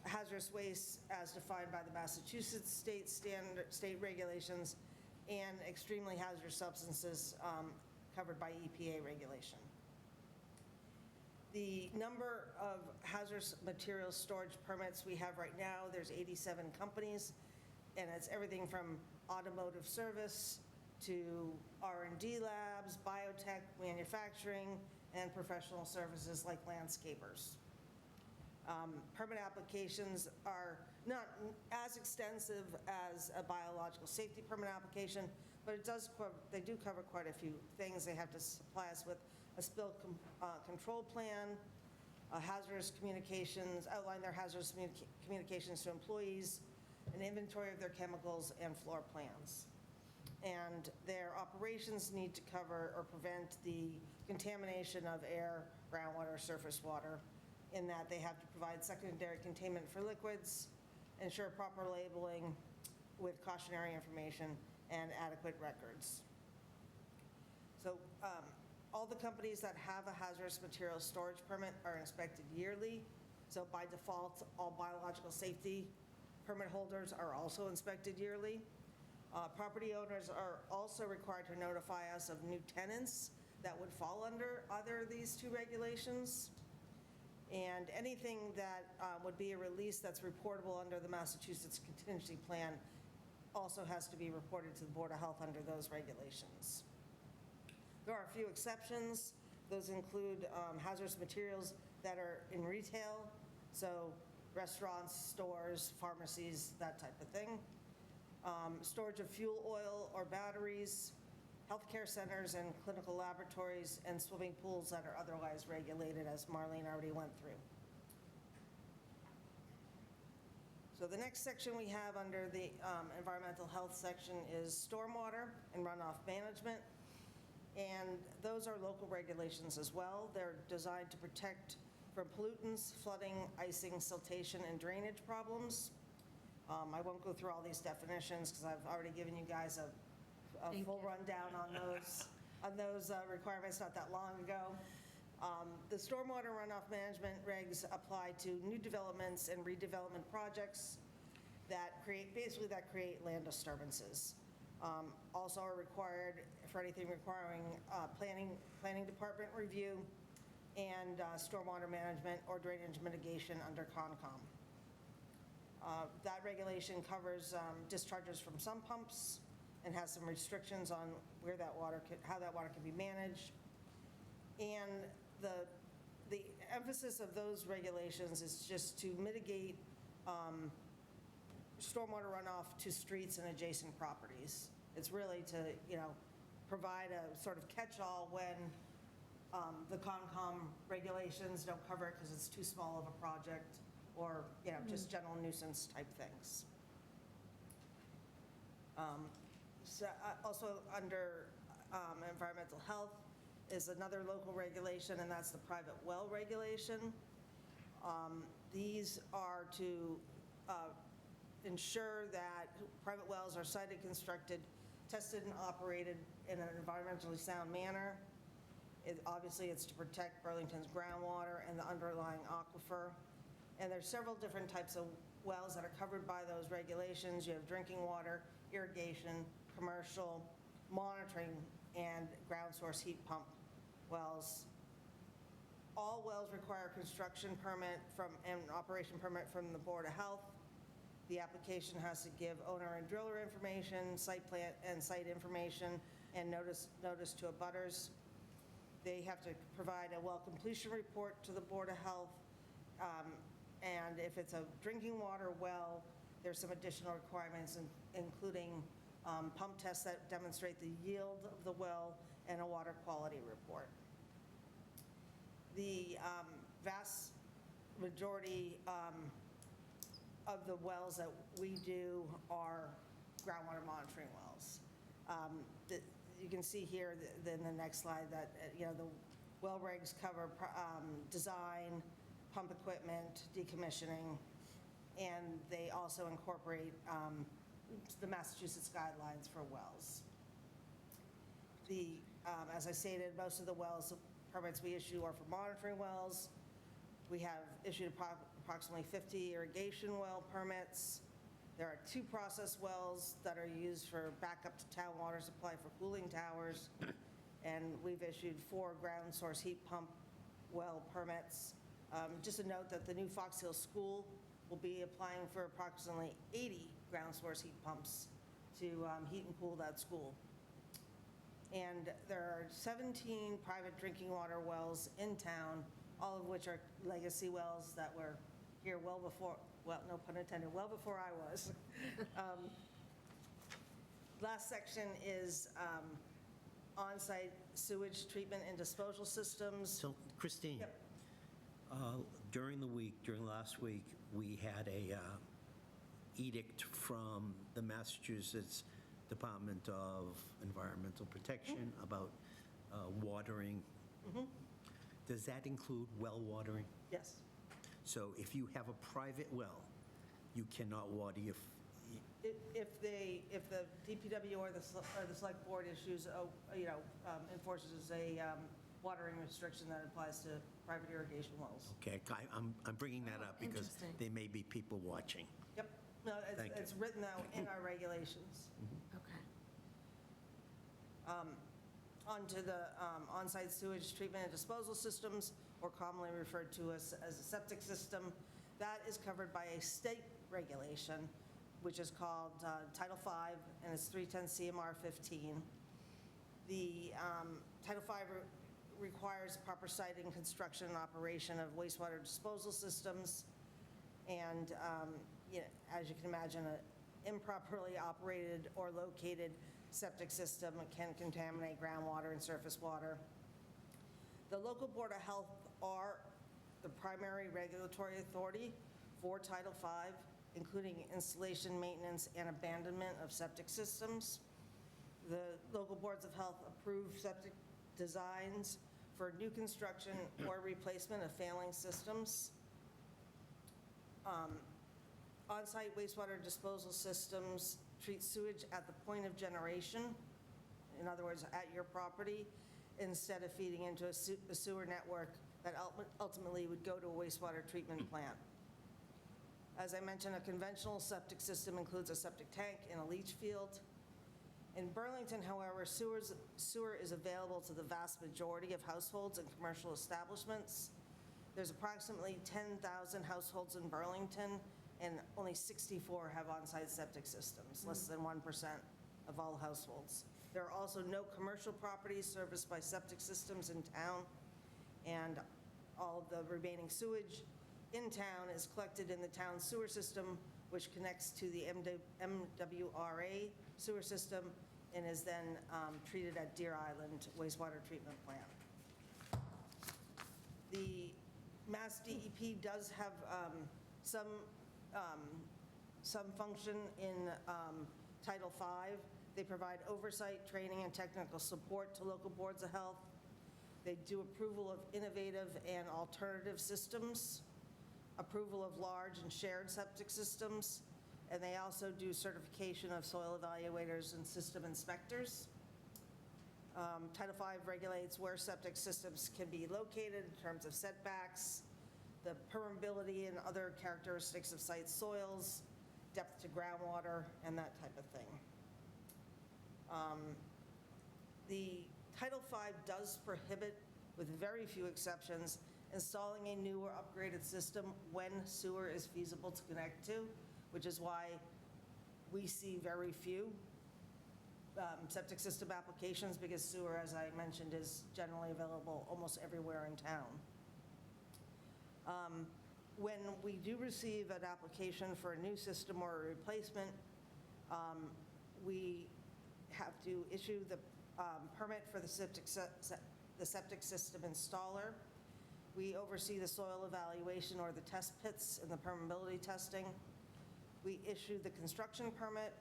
hazardous waste as defined by the Massachusetts state regulations, and extremely hazardous substances covered by EPA regulation. The number of hazardous materials storage permits we have right now, there's 87 companies, and it's everything from automotive service to R&D labs, biotech, manufacturing, and professional services like landscapers. Permit applications are not as extensive as a biological safety permit application, but they do cover quite a few things. They have to supply us with a spill control plan, hazardous communications, outline their hazardous communications to employees, an inventory of their chemicals, and floor plans. And their operations need to cover or prevent the contamination of air, groundwater, surface water, in that they have to provide secondary containment for liquids, ensure proper labeling with cautionary information, and adequate records. So all the companies that have a hazardous materials storage permit are inspected yearly. So by default, all biological safety permit holders are also inspected yearly. Property owners are also required to notify us of new tenants that would fall under either of these two regulations. And anything that would be a release that's reportable under the Massachusetts contingency plan also has to be reported to the Board of Health under those regulations. There are a few exceptions. Those include hazardous materials that are in retail, so restaurants, stores, pharmacies, that type of thing. Storage of fuel oil or batteries, healthcare centers and clinical laboratories, and swimming pools that are otherwise regulated, as Marlene already went through. So the next section we have under the environmental health section is stormwater and runoff management. And those are local regulations as well. They're designed to protect from pollutants, flooding, icing, siltation, and drainage problems. I won't go through all these definitions because I've already given you guys a full rundown on those requirements not that long ago. The stormwater runoff management regs apply to new developments and redevelopment projects that create land disturbances. Also are required for anything requiring planning department review and stormwater management or drainage mitigation under Concom. That regulation covers discharges from sump pumps and has some restrictions on how that water can be managed. And the emphasis of those regulations is just to mitigate stormwater runoff to streets and adjacent properties. It's really to, provide a sort of catch-all when the Concom regulations don't cover it because it's too small of a project, or, just general nuisance type things. Also under environmental health is another local regulation, and that's the private well regulation. These are to ensure that private wells are sited, constructed, tested and operated in an environmentally sound manner. Obviously, it's to protect Burlington's groundwater and the underlying aquifer. And there's several different types of wells that are covered by those regulations. You have drinking water, irrigation, commercial, monitoring, and ground source heat pump wells. All wells require a construction permit and operation permit from the Board of Health. The application has to give owner and driller information, site plan and site information, and notice to abutters. They have to provide a well completion report to the Board of Health. And if it's a drinking water well, there's some additional requirements, including pump tests that demonstrate the yield of the well and a water quality report. The vast majority of the wells that we do are groundwater monitoring wells. You can see here in the next slide that the well regs cover design, pump equipment, decommissioning, and they also incorporate the Massachusetts guidelines for wells. As I stated, most of the wells permits we issue are for monitoring wells. We have issued approximately 50 irrigation well permits. There are 2 process wells that are used for backup to town water supply for cooling towers. And we've issued 4 ground source heat pump well permits. Just a note that the new Fox Hill School will be applying for approximately 80 ground source heat pumps to heat and cool that school. And there are 17 private drinking water wells in town, all of which are legacy wells that were here well before, well, no pun intended, well before I was. Last section is on-site sewage treatment and disposal systems. So, Christine, Yep. during last week, we had a edict from the Massachusetts Department of Environmental Protection about watering. Does that include well watering? Yes. So if you have a private well, you cannot water your... If the DPW or the select board issues, enforces a watering restriction that applies to private irrigation wells. Okay, I'm bringing that up because interesting. there may be people watching. Yep. No, Thank you. it's written out in our regulations. Okay. Onto the on-site sewage treatment and disposal systems, or commonly referred to as a septic system. That is covered by a state regulation, which is called Title V, and it's 310 CMR 15. The Title V requires proper siting, construction, and operation of wastewater disposal systems. And as you can imagine, an improperly operated or located septic system can contaminate groundwater and surface water. The local Board of Health are the primary regulatory authority for Title V, including installation, maintenance, and abandonment of septic systems. The local boards of health approve septic designs for new construction or replacement of failing systems. On-site wastewater disposal systems treat sewage at the point of generation, in other words, at your property, instead of feeding into a sewer network that ultimately would go to a wastewater treatment plant. As I mentioned, a conventional septic system includes a septic tank and a leach field. In Burlington, however, sewer is available to the vast majority of households and commercial establishments. There's approximately 10,000 households in Burlington, and only 64 have on-site septic systems, less than 1% of all households. There are also no commercial properties serviced by septic systems in town, and all of the remaining sewage in town is collected in the town sewer system, which connects to the MWRA sewer system and is then treated at Deer Island wastewater treatment plant. The Mass DEP does have some function in Title V. They provide oversight, training, and technical support to local boards of health. They do approval of innovative and alternative systems, approval of large and shared septic systems, And they also do certification of soil evaluators and system inspectors. Title V regulates where septic systems can be located in terms of setbacks, the permeability and other characteristics of site soils, depth to groundwater, and that type of thing. The Title V does prohibit, with very few exceptions, installing a new or upgraded system when sewer is feasible to connect to, which is why we see very few septic system applications, because sewer, as I mentioned, is generally available almost everywhere in town. When we do receive an application for a new system or a replacement, we have to issue the permit for the septic system installer. We oversee the soil evaluation or the test pits and the permeability testing. We issue the construction permit,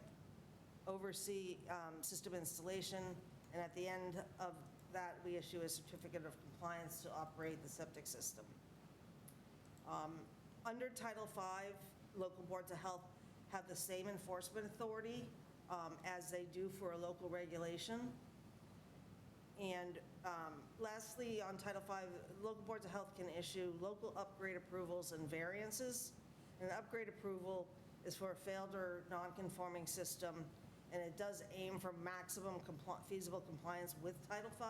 oversee system installation, and at the end of that, we issue a certificate of compliance to operate the septic system. Under Title V, local boards of health have the same enforcement authority as they do for a local regulation. And lastly, on Title V, local boards of health can issue local upgrade approvals and variances. An upgrade approval is for a failed or non-conforming system, and it does aim for maximum feasible compliance with Title V.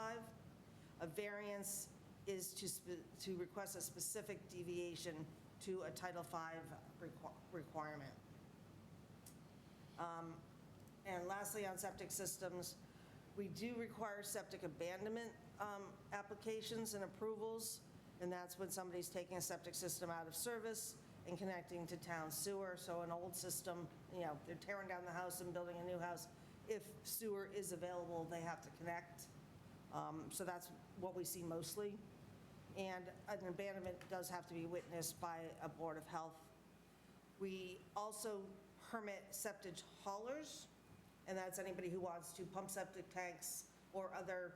A variance is to request a specific deviation to a Title V requirement. And lastly, on septic systems, we do require septic abandonment applications and approvals, and that's when somebody's taking a septic system out of service and connecting to town sewer. So an old system, they're tearing down the house and building a new house. If sewer is available, they have to connect. So that's what we see mostly. And an abandonment does have to be witnessed by a Board of Health. We also permit septic haulers, and that's anybody who wants to pump septic tanks or other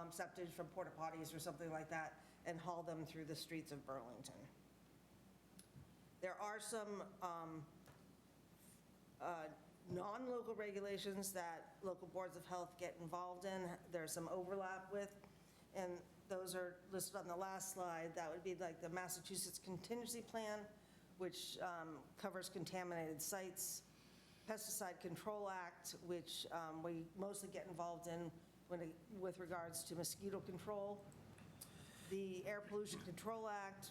septic from porta potties or something like that and haul them through the streets of Burlington. There are some non-local regulations that local boards of health get involved in. There's some overlap with, and those are listed on the last slide. That would be like the Massachusetts Contingency Plan, which covers contaminated sites, Pesticide Control Act, which we mostly get involved in with regards to mosquito control, the Air Pollution Control Act,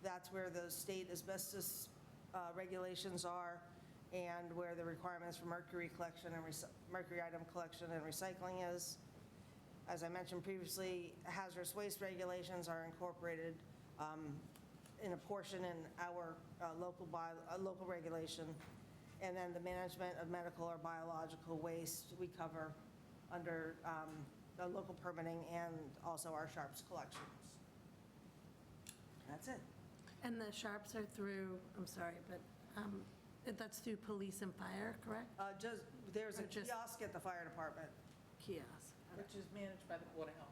that's where the state asbestos regulations are, and where the requirements for mercury collection and mercury item collection and recycling is. As I mentioned previously, hazardous waste regulations are incorporated in a portion in our local regulation. And then the management of medical or biological waste we cover under the local permitting and also our sharps collections. That's it. And the sharps are through, I'm sorry, but that's through police and fire, correct? There's a Or just- kiosk at the fire department, Kiosk. Which is managed by the Board of Health.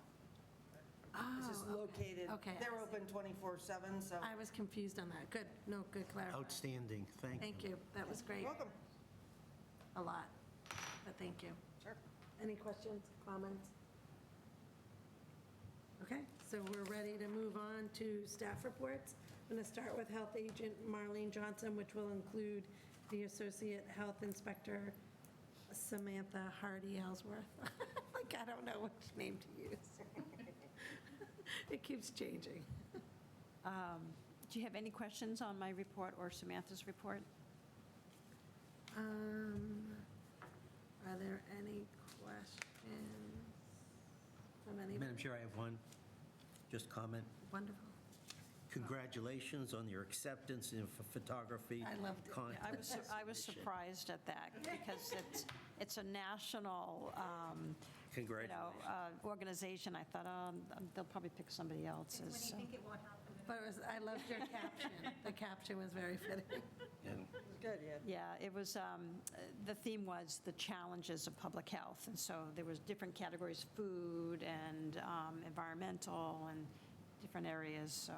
which is Oh, located, okay. they're open 24/7, so. I was confused on that. Good, no, good clarification. Outstanding, thank you. Thank you, that was great. Welcome. A lot, but thank you. Sure. Any questions, comments? Okay, so we're ready to move on to staff reports. I'm going to start with Health Agent Marlene Johnson, which will include the Associate Health Inspector Samantha Hardy Ellsworth. Like, I don't know which name to use. It keeps changing. Do you have any questions on my report or Samantha's report? Are there any questions from anybody? Madam Chair, I have one, just comment. Wonderful. Congratulations on your acceptance in photography. I loved it. contest I was submission. surprised at that because it's a national, Congratulations. organization. I thought, they'll probably pick somebody else. When you think it won't happen. But I loved your caption. The caption was very fitting. And Good, yeah. Yeah, it was, the theme was the challenges of public health. And so there was different categories, food and environmental and different areas, so,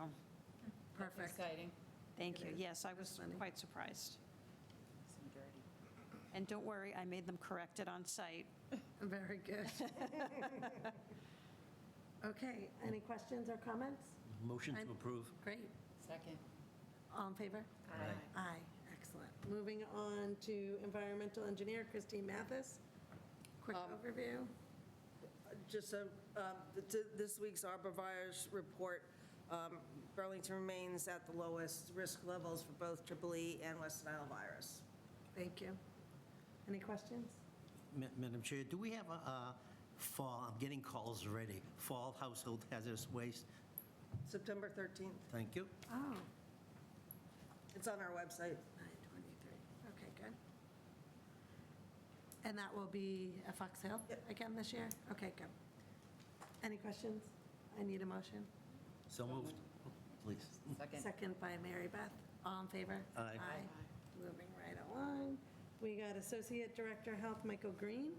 Perfect. Exciting. thank you. It is. Yes, I was That's funny. quite surprised. And don't worry, I made them correct it on site. Very good. Okay, any questions or comments? Motion to approve. Great. Second. All in favor? Aye, excellent. Moving on to environmental engineer Christine Mathis. Quick overview. Just this week's arborvirus report, Burlington remains at the lowest risk levels for both EEE and West Nile virus. Thank you. Any questions? Madam Chair, do we have a fall, I'm getting calls already, fall household hazardous waste? September 13th. Thank you. Oh, It's on our website. 9/23. Okay, good. And that will be at Fox Hill again this year? Okay, good. Any questions? I need a motion. So moved. Please. Second. Second by Mary Beth. All in favor? Aye. Moving right along. We got Associate Director Health, Michael Green.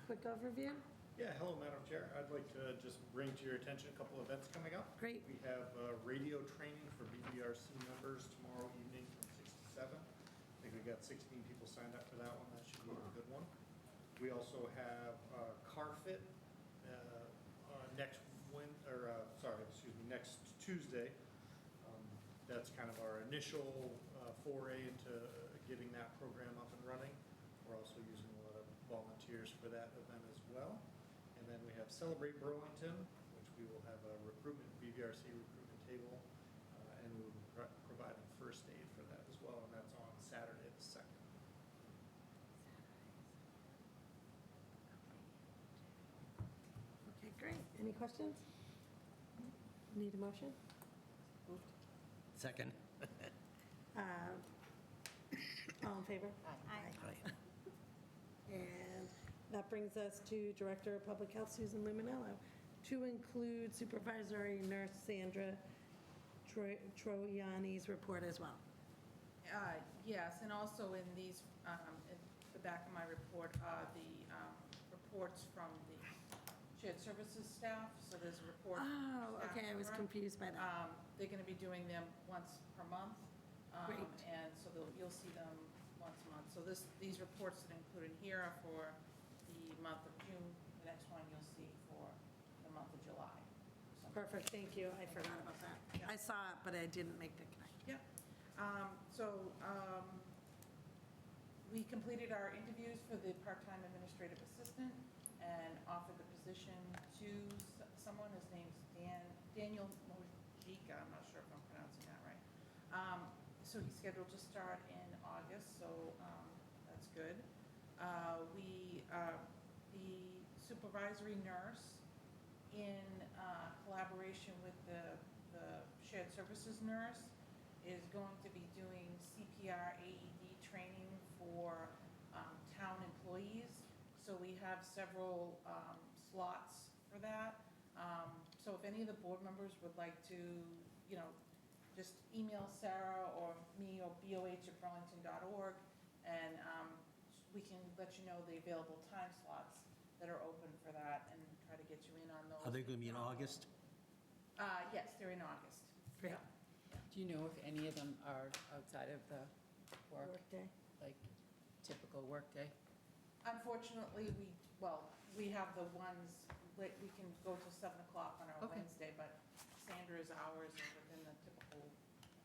Quick overview. Yeah, hello, Madam Chair. I'd like to just bring to your attention a couple events coming up. Great. We have radio training for BBRC members tomorrow evening from 6 to 7. I think we got 16 people signed up for that one. That should be a good one. We also have Car Fit next Tuesday. That's kind of our initial foray into getting that program up and running. We're also using a lot of volunteers for that event as well. And then we have Celebrate Burlington, which we will have a BVRC recruitment table, and we will be providing first aid for that as well, and that's on Saturday the 2nd. Okay, great. Any questions? Need a motion? Second. All in favor? Aye. And that brings us to Director of Public Health, Susan Luminello, to include Supervisory Nurse Sandra Troiani's report as well. Yes, and also in these, in the back of my report are the reports from the shared services staff, so there's a report. Oh, okay, I was confused by that. They're going to be doing them once per month. Great. And so you'll see them once a month. So these reports that are included here are for the month of June. The next one you'll see for the month of July. Perfect, thank you. I forgot about that. I saw it, but I didn't make the connection. Yep. We completed our interviews for the part-time administrative assistant and offered the position to someone. His name's Daniel Mojica. I'm not sure if I'm pronouncing that right. So he's scheduled to start in August, so that's good. The supervisory nurse, in collaboration with the shared services nurse, is going to be doing CPR AED training for town employees. So we have several slots for that. So if any of the board members would like to, just email Sarah or me or boh@burlington.org, and we can let you know the available time slots that are open for that and try to get you in on those. Are they going to be in August? Yes, they're in August. Great. Do you know if any of them are outside of the Workday. like typical workday? Unfortunately, we have the ones, we can go till 7 o'clock on our Okay. Wednesday, but Sandra's hours are within the typical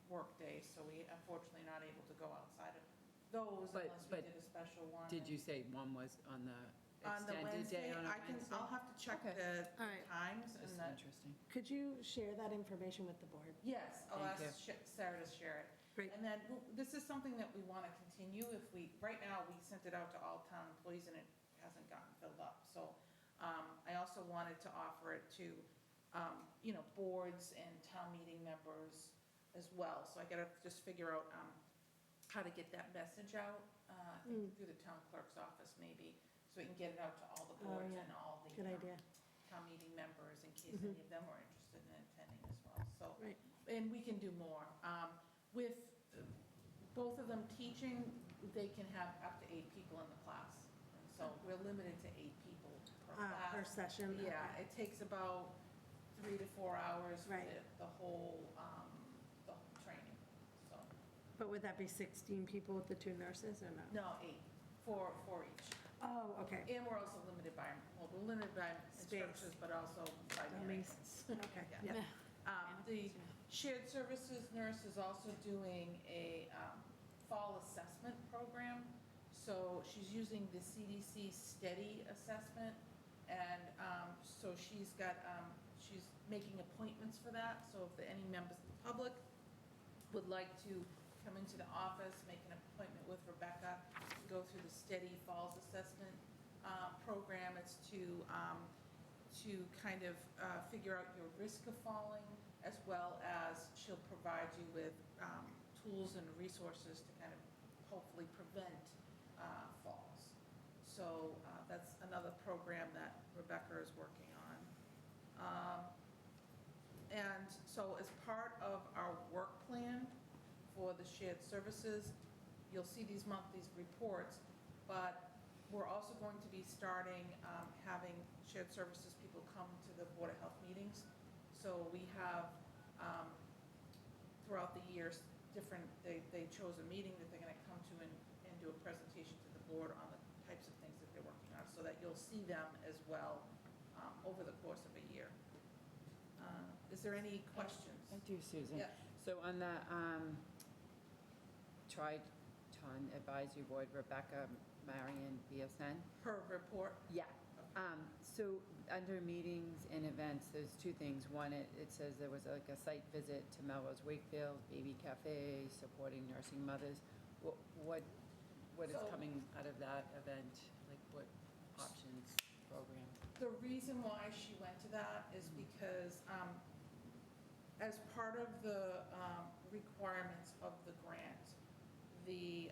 workday, so we unfortunately not able to go outside of those But- unless we but did a special one. Did you say one was on the On the extended day Wednesday, on a Wednesday? I'll have to check Okay. the All right. times Just and the, interesting. Could you share that information with the board? yes, I'll Thank ask Sarah to share it. Great. And then, this is something that we want to continue right now, we sent it out to all town employees and it hasn't gotten filled up. So I also wanted to offer it to, boards and town meeting members as well. So I got to just figure out how to get that message out, through the town clerk's office maybe, so we can get it out to all the boards yeah. and all the Good idea. town meeting members in case any of them were interested in attending as well. So, Right. and we can do more. With both of them teaching, they can have up to 8 people in the class. And so we're limited to 8 people per class. Per session? Yeah, Okay. it takes about 3 to 4 hours for Right. the whole training, so. But would that be 16 people with the 2 nurses or no? No, 8. for each. Oh, okay. And we're also limited by, well, we're limited by instructors, but also by meetings. Okay, yeah. The shared services nurse is also doing a fall assessment program. So she's using the CDC STEADY assessment, and so she's making appointments for that. So if any members of the public would like to come into the office, make an appointment with Rebecca, to go through the STEADY Falls Assessment program. It's to kind of figure out your risk of falling, as well as she'll provide you with tools and resources to kind of hopefully prevent falls. So that's another program that Rebecca is working on. And so as part of our work plan for the shared services, you'll see these monthly reports, but we're also going to be starting having shared services people come to the Board of Health meetings. So we have, throughout the years, they chose a meeting that they're going to come to and do a presentation to the board on the types of things that they're working on, so that you'll see them as well over the course of a year. Is there any questions? I do, Susan. Yeah. So on the Triton Advisory Board, Rebecca Marion, BSN? Per report? Yeah. So under meetings and events, there's two things. One, it says there was like a site visit to Melrose Wakefield, Baby Cafe, supporting nursing mothers. What is So- coming out of that event? Like what options, program? The reason why she went to that is because as part of the requirements of the grant, the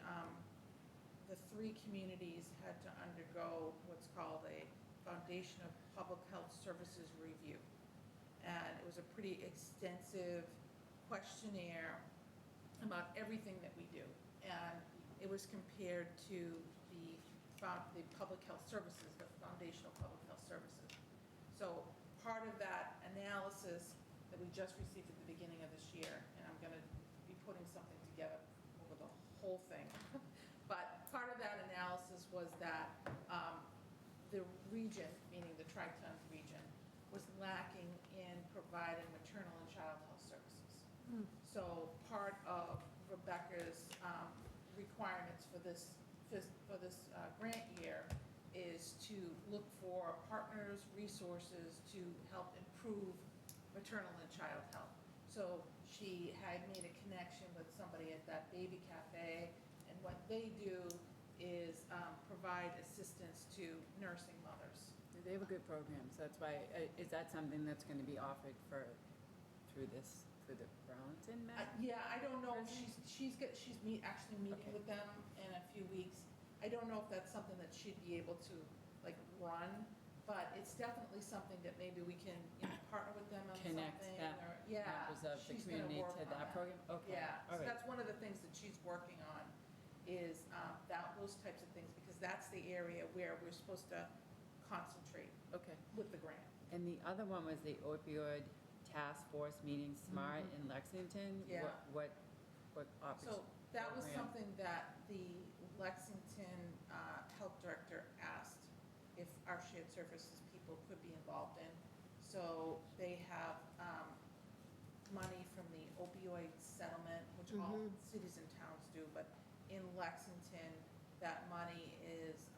three communities had to undergo what's called a Foundation of Public Health Services review. And it was a pretty extensive questionnaire about everything that we do. And it was compared to the public health services, the foundational public health services. So part of that analysis that we just received at the beginning of this year, and I'm going to be putting something together over the whole thing, but part of that analysis was that the region, meaning the Tri-Town region, was lacking in providing maternal and child health services. So part of Rebecca's requirements for this grant year is to look for partners, resources to help improve maternal and child health. So she had made a connection with somebody at that Baby Cafe, and what they do is provide assistance to nursing mothers. They have a good program, so that's why, is that something that's going to be offered through the Burlington Met? Yeah, I don't know, she's actually meeting with them in a few weeks. I don't know if that's something that she'd be able to, like, run, but it's definitely something that maybe we can, partner with them on something. Connect that members of the she's gonna community work to on that program? Okay, Yeah, all so right. that's one of the things that she's working on, is those types of things, because that's the area where we're supposed to concentrate Okay. with the grant. And the other one was the opioid task force meeting SMART in Lexington? Yeah. What opportunity? So that was something that the Lexington Health Director asked if our shared services people could be involved in. So they have money from the opioid settlement, which all cities and towns do, but in Lexington, that money is,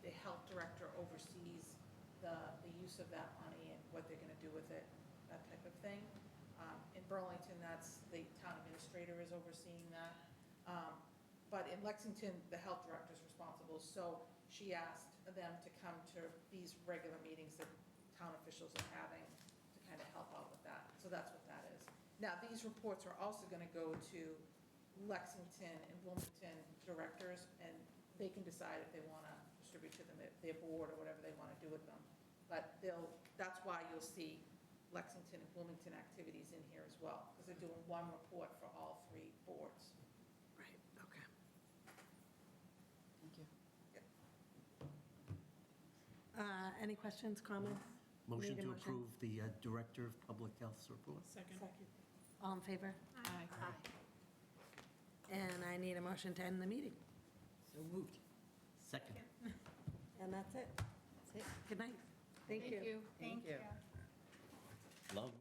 the health director oversees the use of that money and what they're going to do with it, that type of thing. In Burlington, that's the town administrator is overseeing that. But in Lexington, the health director is responsible. So she asked them to come to these regular meetings that town officials are having to kind of help out with that. So that's what that is. Now, these reports are also going to go to Lexington and Wilmington directors, and they can decide if they want to distribute to them, their board, or whatever they want to do with them. But that's why you'll see Lexington and Wilmington activities in here as well, because they're doing one report for all three boards. Right, okay. Thank you. Any questions, comments? Motion Need a to approve the Director of Public Health's report. Second. All in favor? Aye. And I need a motion to end the meeting. So moved. Good night. Thank you. Thank you. Love